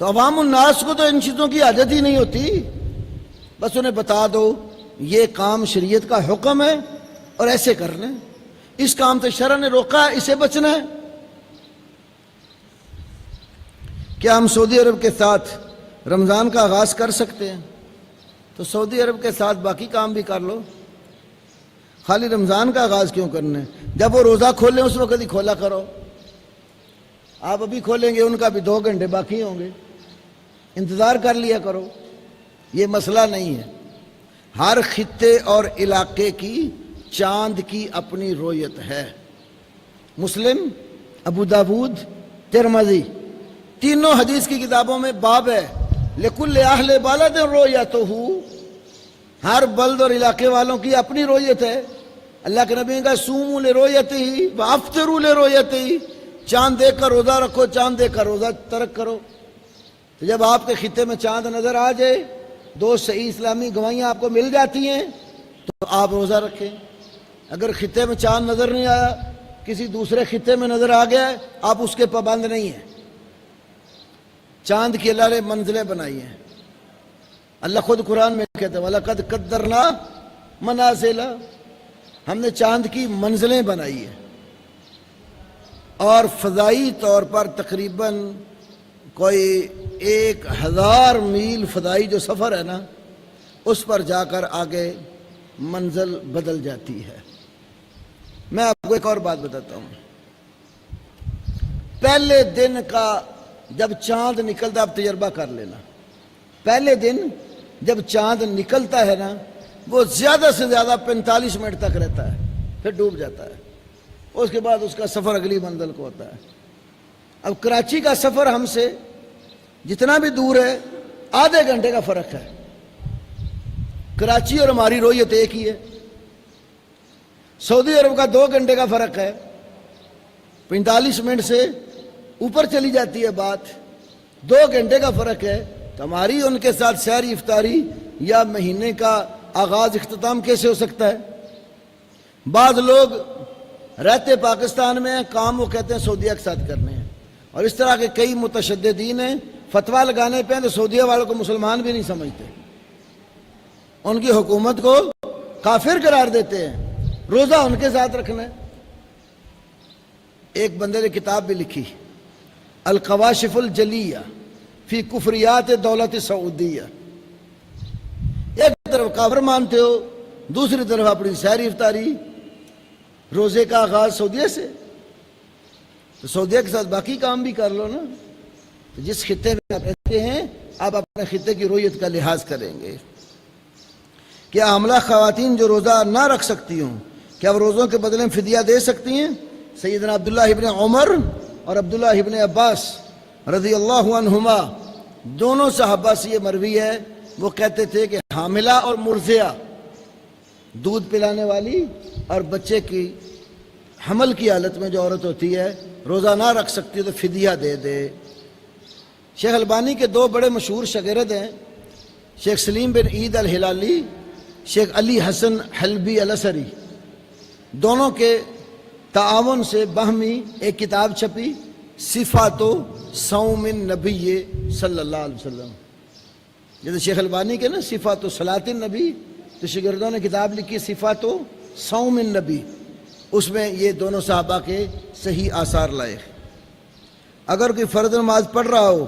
A: تو عوام الناس کو تو ان چیزوں کی عادت ہی نہیں ہوتی، بس انہیں بتا دو یہ کام شریعت کا حکم ہے اور ایسے کرنا ہے، اس کام سے شرع نے روکا ہے، اسے بچنا ہے۔ کیا ہم سعودی عرب کے ساتھ رمضان کا آغاز کر سکتے ہیں؟ تو سعودی عرب کے ساتھ باقی کام بھی کر لو، خالی رمضان کا آغاز کیوں کرنا ہے؟ جب وہ روزہ کھولیں اس وقت ہی کھولا کرو۔ آپ ابھی کھولیں گے ان کا بھی 2 گھنٹے باقی ہوں گے، انتظار کر لیا کرو، یہ مسئلہ نہیں ہے۔ ہر خطے اور علاقے کی چاند کی اپنی رویت ہے۔ مسلم، ابو داود، ترمذی، تینوں حدیث کی کتابوں میں باب ہے لکل اہل بلد رؤیتہ، ہر بلد اور علاقے والوں کی اپنی رویت ہے۔ اللہ کے نبی نے کہا صوموا لرؤیتہ وافطروا لرؤیتہ، چاند دیکھ کر روزہ رکھو، چاند دیکھ کر روزہ ترک کرو۔ تو جب آپ کے خطے میں چاند نظر آ جائے، 2 صحیح اسلامی گواہیاں آپ کو مل جاتی ہیں تو آپ روزہ رکھیں۔ اگر خطے میں چاند نظر نہیں آیا، کسی دوسرے خطے میں نظر آ گیا ہے، آپ اس کے پابند نہیں ہیں۔ چاند کی اللہ نے منزلیں بنائی ہیں، اللہ خود قرآن میں کہتے ہیں وَلَقَدْ قَدَّرْنَا مَنَازِلَ، ہم نے چاند کی منزلیں بنائی ہیں، اور فضائی طور پر تقریباً کوئی 1000 میل فضائی جو سفر ہے نا، اس پر جا کر آگے منزل بدل جاتی ہے۔ میں آپ کو ایک اور بات بتاتا ہوں، پہلے دن کا جب چاند نکلتا، آپ تجربہ کر لینا، پہلے دن جب چاند نکلتا ہے نا، وہ زیادہ سے زیادہ 45 منٹ تک رہتا ہے، پھر ڈوب جاتا ہے، اس کے بعد اس کا سفر اگلی منزل کو ہوتا ہے۔ اب کراچی کا سفر ہم سے جتنا بھی دور ہے، آدھے گھنٹے کا فرق ہے۔ کراچی اور ہماری رویت ایک ہی ہے۔ سعودی عرب کا 2 گھنٹے کا فرق ہے، 45 منٹ سے اوپر چلی جاتی ہے بات، 2 گھنٹے کا فرق ہے۔ تو ہماری ان کے ساتھ سحری افطاری یا مہینے کا آغاز اختتام کیسے ہو سکتا ہے؟ بعض لوگ رہتے پاکستان میں ہیں، کام وہ کہتے ہیں سعودیہ کے ساتھ کرنے ہیں، اور اس طرح کے کئی متشددین ہیں، فتویٰ لگانے پہ تو سعودیہ والوں کو مسلمان بھی نہیں سمجھتے، ان کی حکومت کو کافر قرار دیتے ہیں، روزہ ان کے ساتھ رکھنا ہے۔ ایک بندے نے کتاب بھی لکھی القواشف الجلیہ فی کفریات دولت سعودیہ، ایک طرف کافر مانتے ہو، دوسری طرف اپنی سحری افطاری روزے کا آغاز سعودیہ سے، تو سعودیہ کے ساتھ باقی کام بھی کر لو نا۔ تو جس خطے میں آپ رہتے ہیں، آپ اپنے خطے کی رویت کا لحاظ کریں گے۔ کیا حاملہ خواتین جو روزہ نہ رکھ سکتی ہوں، کیا وہ روزوں کے بدلے میں فدیہ دے سکتی ہیں؟ سیدنا عبداللہ ابن عمر اور عبداللہ ابن عباس رضی اللہ عنہما، دونوں صحابہ سے یہ مروی ہے، وہ کہتے تھے کہ حاملہ اور مرضعہ، دودھ پلانے والی اور بچے کی حمل کی حالت میں جو عورت ہوتی ہے، روزہ نہ رکھ سکتی تو فدیہ دے دے۔ شیخ البانی کے 2 بڑے مشہور شاگرد ہیں، شیخ سلیم بن عید الہلالی، شیخ علی حسن حلبی الاسری، دونوں کے تعاون سے باہمی ایک کتاب چھپی صفات صوم النبی صلی اللہ علیہ وسلم۔ جیسے شیخ البانی کے نا صفات صلاۃ النبی، تو شاگردوں نے کتاب لکھی صفات صوم النبی، اس میں یہ دونوں صحابہ کے صحیح آثار لائے۔ اگر کوئی فرض نماز پڑھ رہا ہو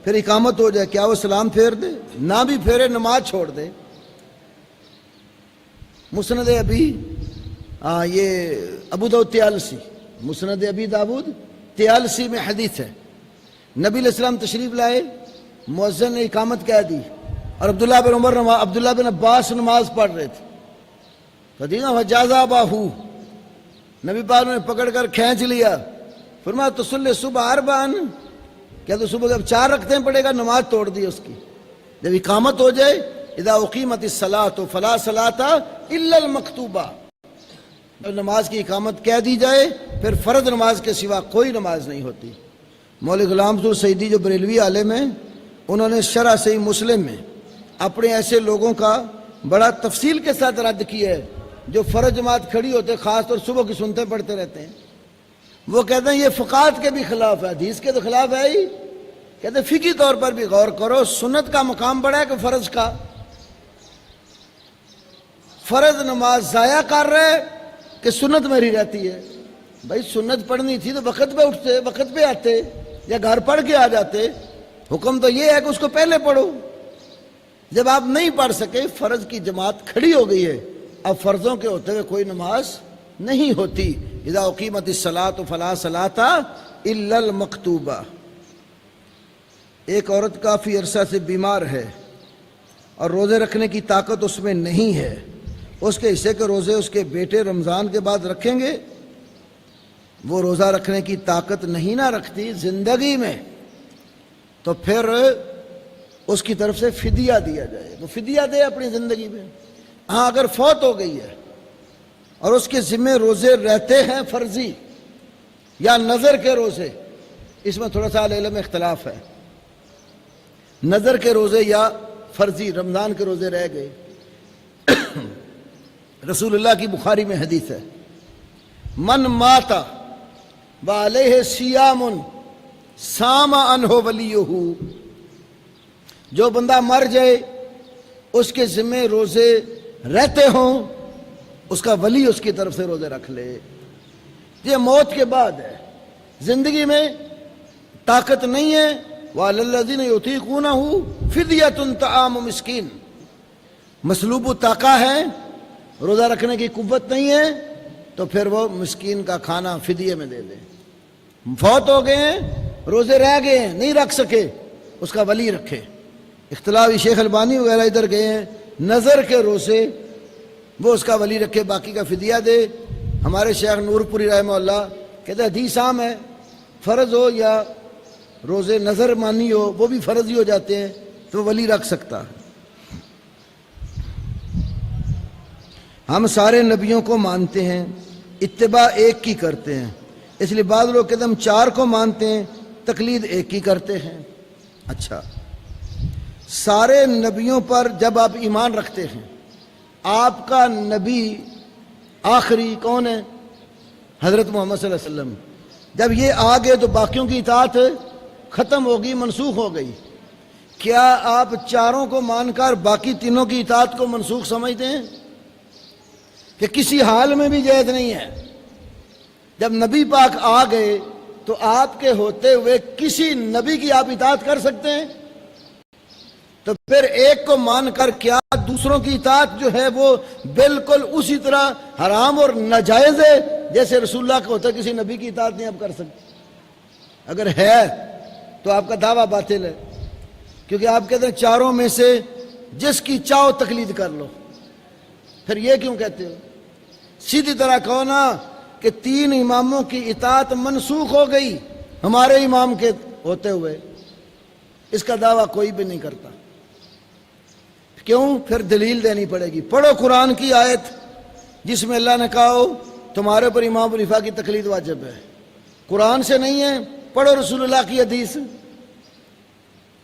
A: پھر اقامت ہو جائے، کیا وہ سلام پھیر دے؟ نہ بھی پھیرے، نماز چھوڑ دے۔ مسند ابی یہ ابو داؤد طیالسی، مسند ابی داود طیالسی میں حدیث ہے، نبی علیہ السلام تشریف لائے، مؤذن نے اقامت کہہ دی، اور عبداللہ بن عمر عبداللہ بن عباس نماز پڑھ رہے تھے، فدینا فجازا باہو، نبی پاک نے پکڑ کر کھینچ لیا، فرمایا تصلی صبح اربعن، کیا تو صبح جب 4 رکعتیں پڑھے گا؟ نماز توڑ دی اس کی۔ جب اقامت ہو جائے اذا اقیمت الصلاۃ فلا صلاۃ الا المکتوبہ، نماز کی اقامت کہہ دی جائے پھر فرض نماز کے سوا کوئی نماز نہیں ہوتی۔ مولوی غلام حسن سعیدی جو بریلوی عالم ہیں، انہوں نے شرح صحیح مسلم میں اپنے ایسے لوگوں کا بڑا تفصیل کے ساتھ رد کیا ہے جو فرض جماعت کھڑی ہوتے خاص طور صبح کی سنتیں پڑھتے رہتے ہیں۔ وہ کہتے ہیں یہ فقہات کے بھی خلاف ہے، حدیث کے تو خلاف ہے ہی، کہتے ہیں فقہی طور پر بھی غور کرو، سنت کا مقام بڑا ہے کہ فرض کا؟ فرض نماز ضائع کر رہے کہ سنت میری رہتی ہے؟ بھائی سنت پڑھنی تھی تو وقت پہ اٹھتے، وقت پہ آتے، یا گھر پڑھ کے آ جاتے۔ حکم تو یہ ہے کہ اس کو پہلے پڑھو۔ جب آپ نہیں پڑھ سکے، فرض کی جماعت کھڑی ہو گئی ہے، اب فرضوں کے ہوتے ہوئے کوئی نماز نہیں ہوتی۔ اذا اقیمت الصلاۃ فلا صلاۃ الا المکتوبہ۔ ایک عورت کافی عرصہ سے بیمار ہے اور روزے رکھنے کی طاقت اس میں نہیں ہے، اس کے حصے کے روزے اس کے بیٹے رمضان کے بعد رکھیں گے؟ وہ روزہ رکھنے کی طاقت نہیں نہ رکھتی زندگی میں، تو پھر اس کی طرف سے فدیہ دیا جائے، وہ فدیہ دے اپنی زندگی میں۔ ہاں اگر فوت ہو گئی ہے اور اس کے ذمہ روزے رہتے ہیں فرضی یا نظر کے روزے، اس میں تھوڑا سا علم اختلاف ہے، نظر کے روزے یا فرضی رمضان کے روزے رہ گئے۔ رسول اللہ کی بخاری میں حدیث ہے، من مات وعلیہ صیام صام عنہ ولیہ، جو بندہ مر جائے اس کے ذمہ روزے رہتے ہوں، اس کا ولی اس کی طرف سے روزے رکھ لے۔ یہ موت کے بعد ہے، زندگی میں طاقت نہیں ہے، وعلی الذین یطیقونہ فدیۃ طعام مسکین، مسلوب الطاقہ ہے، روزہ رکھنے کی قوت نہیں ہے، تو پھر وہ مسکین کا کھانا فدیے میں دے دے۔ فوت ہو گئے ہیں، روزے رہ گئے ہیں، نہیں رکھ سکے، اس کا ولی رکھے۔ اختلافی شیخ البانی وغیرہ ادھر گئے ہیں، نظر کے روزے وہ اس کا ولی رکھے، باقی کا فدیہ دے۔ ہمارے شیخ نور پوری رحمہ اللہ کہتے ہیں حدیث عام ہے، فرض ہو یا روزے نظر مانی ہو وہ بھی فرض ہی ہو جاتے ہیں، تو ولی رکھ سکتا ہے۔ ہم سارے نبیوں کو مانتے ہیں، اتباع ایک کی کرتے ہیں، اس لیے بعض لوگ کہتے ہیں ہم 4 کو مانتے ہیں، تقلید ایک کی کرتے ہیں۔ اچھا، سارے نبیوں پر جب آپ ایمان رکھتے ہیں، آپ کا نبی آخری کون ہے؟ حضرت محمد صلی اللہ علیہ وسلم۔ جب یہ آ گئے تو باقیوں کی اطاعت ختم ہوگی، منسوخ ہو گئی۔ کیا آپ 4 کو مان کر باقی 3 کی اطاعت کو منسوخ سمجھتے ہیں کہ کسی حال میں بھی جائز نہیں ہے؟ جب نبی پاک آ گئے تو آپ کے ہوتے ہوئے کسی نبی کی آپ اطاعت کر سکتے ہیں؟ تو پھر ایک کو مان کر کیا دوسروں کی اطاعت جو ہے وہ بالکل اسی طرح حرام اور ناجائز ہے جیسے رسول اللہ کا ہوتا ہے؟ کسی نبی کی اطاعت نہیں آپ کر سکتے۔ اگر ہے تو آپ کا دعویٰ باطل ہے، کیونکہ آپ کہتے ہیں 4 میں سے جس کی چاہو تقلید کر لو۔ پھر یہ کیوں کہتے ہو؟ سیدھی طرح کہو نا کہ 3 اماموں کی اطاعت منسوخ ہو گئی ہمارے امام کے ہوتے ہوئے، اس کا دعویٰ کوئی بھی نہیں کرتا۔ کیوں؟ پھر دلیل دینی پڑے گی۔ پڑھو قرآن کی آیت جس میں اللہ نے کہا ہو تمہارے پر امام ابو حنیفہ کی تقلید واجب ہے، قرآن سے نہیں ہے۔ پڑھو رسول اللہ کی حدیث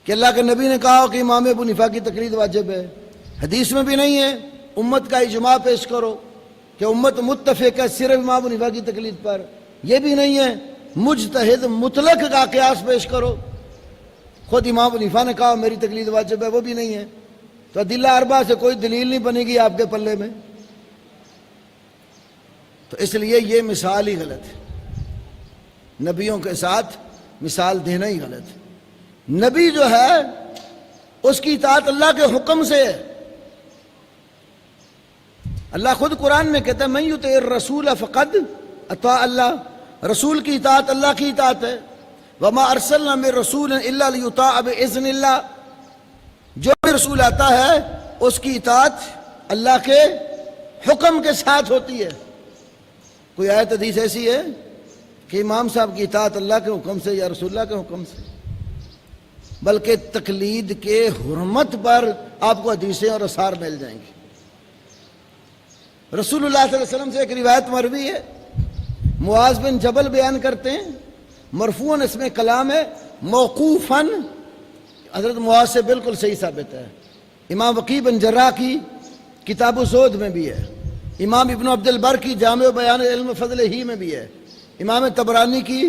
A: کہ اللہ کے نبی نے کہا ہو کہ امام ابو حنیفہ کی تقلید واجب ہے، حدیث میں بھی نہیں ہے۔ امت کا اجماع پیش کرو کہ امت متفق ہے صرف امام ابو حنیفہ کی تقلید پر، یہ بھی نہیں ہے۔ مجتہد مطلق کا قیاس پیش کرو، خود امام ابو حنیفہ نے کہا میری تقلید واجب ہے، وہ بھی نہیں ہے۔ تو ادلہ 4 سے کوئی دلیل نہیں بنے گی آپ کے پلے میں، تو اس لیے یہ مثال ہی غلط ہے، نبیوں کے ساتھ مثال دینا ہی غلط ہے۔ نبی جو ہے اس کی اطاعت اللہ کے حکم سے ہے۔ اللہ خود قرآن میں کہتا ہے من یطع الرسول فقد اطاع اللہ، رسول کی اطاعت اللہ کی اطاعت ہے۔ وما ارسلنا من رسول الا لیطاع باذن اللہ، جو بھی رسول آتا ہے اس کی اطاعت اللہ کے حکم کے ساتھ ہوتی ہے۔ کوئی آیت حدیث ایسی ہے کہ امام صاحب کی اطاعت اللہ کے حکم سے یا رسول اللہ کے حکم سے؟ بلکہ تقلید کے حرمت پر آپ کو حدیثیں اور آثار مل جائیں گی۔ رسول اللہ صلی اللہ علیہ وسلم سے ایک روایت مروی ہے، معاذ بن جبل بیان کرتے ہیں، مرفوعاً اس میں کلام ہے، موقوفاً حضرت معاذ سے بالکل صحیح ثابت ہے۔ امام وقیع بن جراح کی کتاب الزہد میں بھی ہے، امام ابن عبد البر کی جامع بیان علم فضل ہی میں بھی ہے، امام طبرانی کی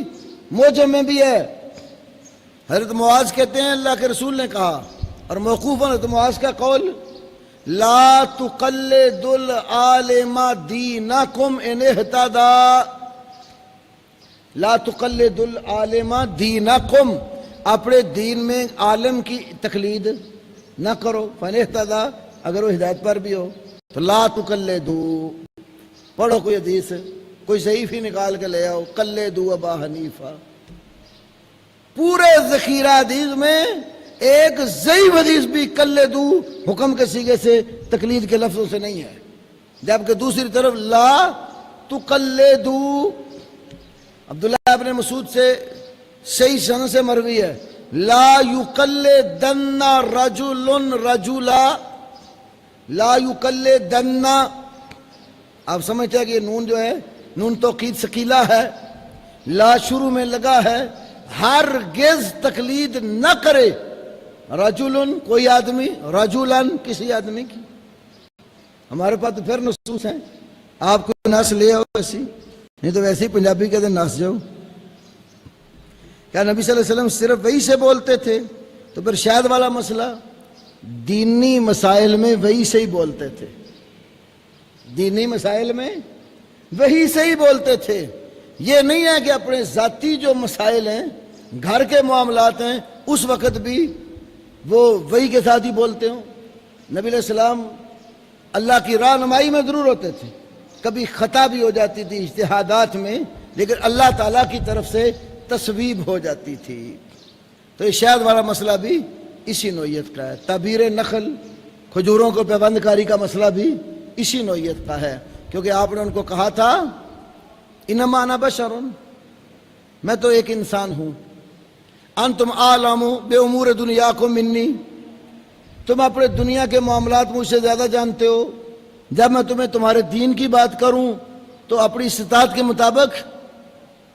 A: معجم میں بھی ہے۔ حضرت معاذ کہتے ہیں اللہ کے رسول نے کہا، اور موقوفاً حضرت معاذ کا قول، لا تقلد العالم دینکم ان اہتدی، لا تقلد العالم دینکم، اپنے دین میں عالم کی تقلید نہ کرو، فان اہتدی، اگر وہ ہدایت پر بھی ہو تو لا تقلدو، پڑھو کوئی حدیث، کوئی ضعیف ہی نکال کے لے آؤ، قلدو ابا حنیفہ، پورے ذخیرہ حدیث میں ایک ضعیف حدیث بھی قلدو حکم کے صیغے سے تقلید کے لفظوں سے نہیں ہے، جبکہ دوسری طرف لا تقلدو، عبداللہ ابن مسعود سے صحیح سند سے مروی ہے، لا یقلدن رجل رجلا، لا یقلدن، آپ سمجھتے ہیں کہ یہ نون جو ہے نون توقید ثقیلہ ہے، لا شروع میں لگا ہے، ہرگز تقلید نہ کرے، رجل کوئی آدمی، رجلن کسی آدمی کی۔ ہمارے پاس تو پھر نصوص ہیں، آپ کو نص لے آؤ ایسی، نہیں تو ویسے ہی پنجابی کہتے ہیں نص جاؤ۔ کیا نبی صلی اللہ علیہ وسلم صرف وہی سے بولتے تھے؟ تو پھر شاید والا مسئلہ، دینی مسائل میں وہی سے ہی بولتے تھے، دینی مسائل میں وہی سے ہی بولتے تھے۔ یہ نہیں ہے کہ اپنے ذاتی جو مسائل ہیں، گھر کے معاملات ہیں، اس وقت بھی وہ وہی کے ساتھ ہی بولتے ہوں۔ نبی علیہ السلام اللہ کی رہنمائی میں ضرور ہوتے تھے، کبھی خطا بھی ہو جاتی تھی اجتہادات میں، لیکن اللہ تعالیٰ کی طرف سے تصویب ہو جاتی تھی۔ تو یہ شاید والا مسئلہ بھی اسی نوعیت کا ہے۔ تعبیر نخل، کھجوروں کو پیوند کاری کا مسئلہ بھی اسی نوعیت کا ہے، کیونکہ آپ نے ان کو کہا تھا انما انا بشر، میں تو ایک انسان ہوں، انتم اعلم بامور دنیاکم منی، تم اپنے دنیا کے معاملات مجھ سے زیادہ جانتے ہو، جب میں تمہیں تمہارے دین کی بات کروں تو اپنی استطاعت کے مطابق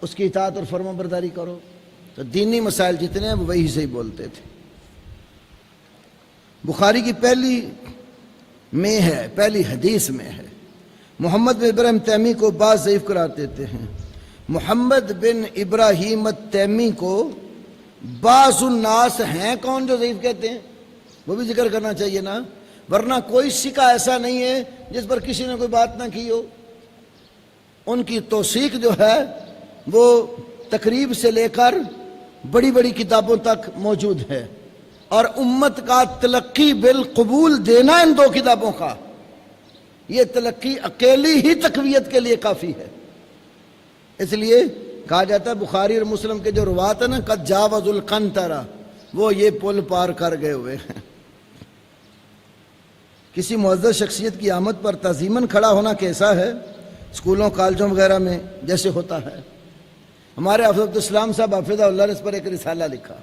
A: اس کی اطاعت اور فرما برداری کرو۔ تو دینی مسائل جتنے ہیں وہ وہی سے ہی بولتے تھے۔ بخاری کی پہلی حدیث میں ہے، محمد بن ابراہیم تیمی کو بعض ضعیف قرار دیتے ہیں۔ محمد بن ابراہیم التیمی کو بعض الناس ہیں کون جو ضعیف کہتے ہیں، وہ بھی ذکر کرنا چاہیے نا، ورنہ کوئی سکہ ایسا نہیں ہے جس پر کسی نے کوئی بات نہ کی ہو۔ ان کی توثیق جو ہے وہ تقریب سے لے کر بڑی بڑی کتابوں تک موجود ہے، اور امت کا تلقی بالقبول دینا ان دو کتابوں کا، یہ تلقی اکیلی ہی تقویت کے لیے کافی ہے۔ اس لیے کہا جاتا ہے بخاری اور مسلم کے جو روات ہیں نا، قد جاوز القنطرہ، وہ یہ پل پار کر گئے ہوئے ہیں۔ کسی معزز شخصیت کی آمد پر تعظیماً کھڑا ہونا کیسا ہے؟ اسکولوں کالجوں وغیرہ میں جیسے ہوتا ہے۔ ہمارے حافظ عبدالسلام صاحب حافظہ اللہ نے اس پر ایک رسالہ لکھا۔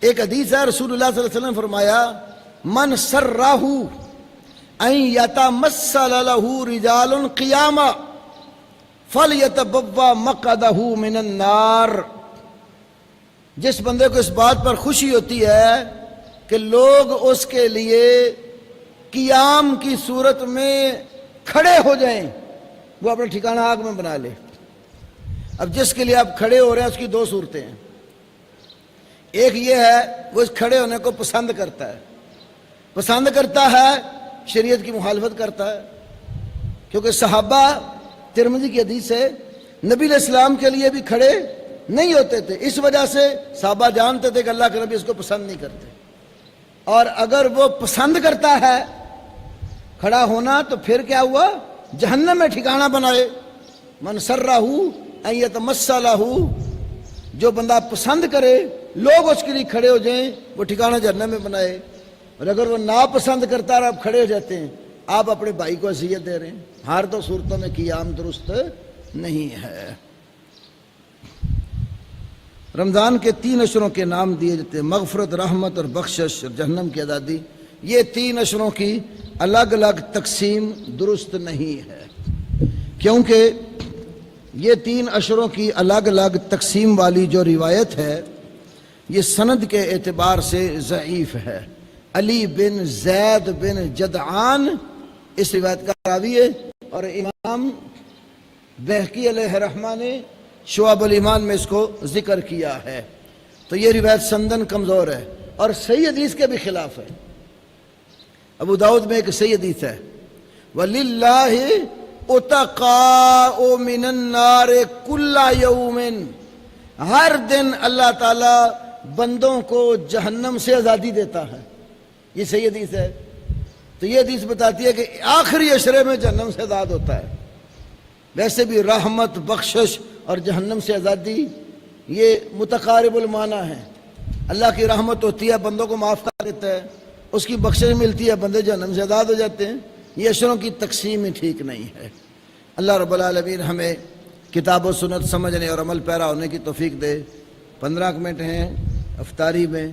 A: ایک حدیث ہے، رسول اللہ صلی اللہ علیہ وسلم نے فرمایا، من سرہ ان یتمثل لہ رجال قیاما فلیتبوأ مقعدہ من النار، جس بندے کو اس بات پر خوشی ہوتی ہے کہ لوگ اس کے لیے قیام کی صورت میں کھڑے ہو جائیں، وہ اپنا ٹھکانہ آگ میں بنا لے۔ اب جس کے لیے آپ کھڑے ہو رہے ہیں اس کی دو صورتیں ہیں، ایک یہ ہے وہ اس کھڑے ہونے کو پسند کرتا ہے، شریعت کی مخالفت کرتا ہے، کیونکہ صحابہ، ترمذی کی حدیث ہے، نبی علیہ السلام کے لیے بھی کھڑے نہیں ہوتے تھے، اس وجہ سے صحابہ جانتے تھے کہ اللہ کے نبی اس کو پسند نہیں کرتے، اور اگر وہ پسند کرتا ہے کھڑا ہونا تو پھر کیا ہوا؟ جہنم میں ٹھکانہ بنائے۔ من سرہ ان یتمثل لہ، جو بندہ پسند کرے لوگ اس کے لیے کھڑے ہو جائیں، وہ ٹھکانہ جہنم میں بنائے، اور اگر وہ ناپسند کرتا اور آپ کھڑے ہو جاتے ہیں، آپ اپنے بھائی کو اذیت دے رہے ہیں۔ ہر دو صورتوں میں قیام درست نہیں ہے۔ رمضان کے 3 اشروں کے نام دیے جاتے ہیں، مغفرت، رحمت اور بخشش اور جہنم کی آزادی۔ یہ 3 اشروں کی الگ الگ تقسیم درست نہیں ہے، کیونکہ یہ 3 اشروں کی الگ الگ تقسیم والی جو روایت ہے یہ سند کے اعتبار سے ضعیف ہے۔ علی بن زید بن جدعان اس روایت کا راوی ہے، اور امام بہقی علیہ رحمہ نے شعب الایمان میں اس کو ذکر کیا ہے، تو یہ روایت سندن کمزور ہے اور صحیح حدیث کے بھی خلاف ہے۔ ابو داؤد میں ایک صحیح حدیث ہے، وَلِلَّهِ اُتَقَاءُ مِنَ النَّارِ كُلَّ يَوْمٍ، ہر دن اللہ تعالیٰ بندوں کو جہنم سے آزادی دیتا ہے، یہ صحیح حدیث ہے۔ تو یہ حدیث بتاتی ہے کہ آخری عشرے میں جہنم سے آزاد ہوتا ہے۔ ویسے بھی رحمت، بخشش اور جہنم سے آزادی یہ متقارب المعنی ہیں۔ اللہ کی رحمت ہوتی ہے، بندوں کو معاف کر دیتا ہے، اس کی بخشش ملتی ہے، بندے جہنم سے آزاد ہو جاتے ہیں۔ یہ اشروں کی تقسیم ہی ٹھیک نہیں ہے۔ اللہ رب العالمین ہمیں کتاب و سنت سمجھنے اور عمل پیرا ہونے کی توفیق دے۔ 15 منٹ ہیں افطاری میں۔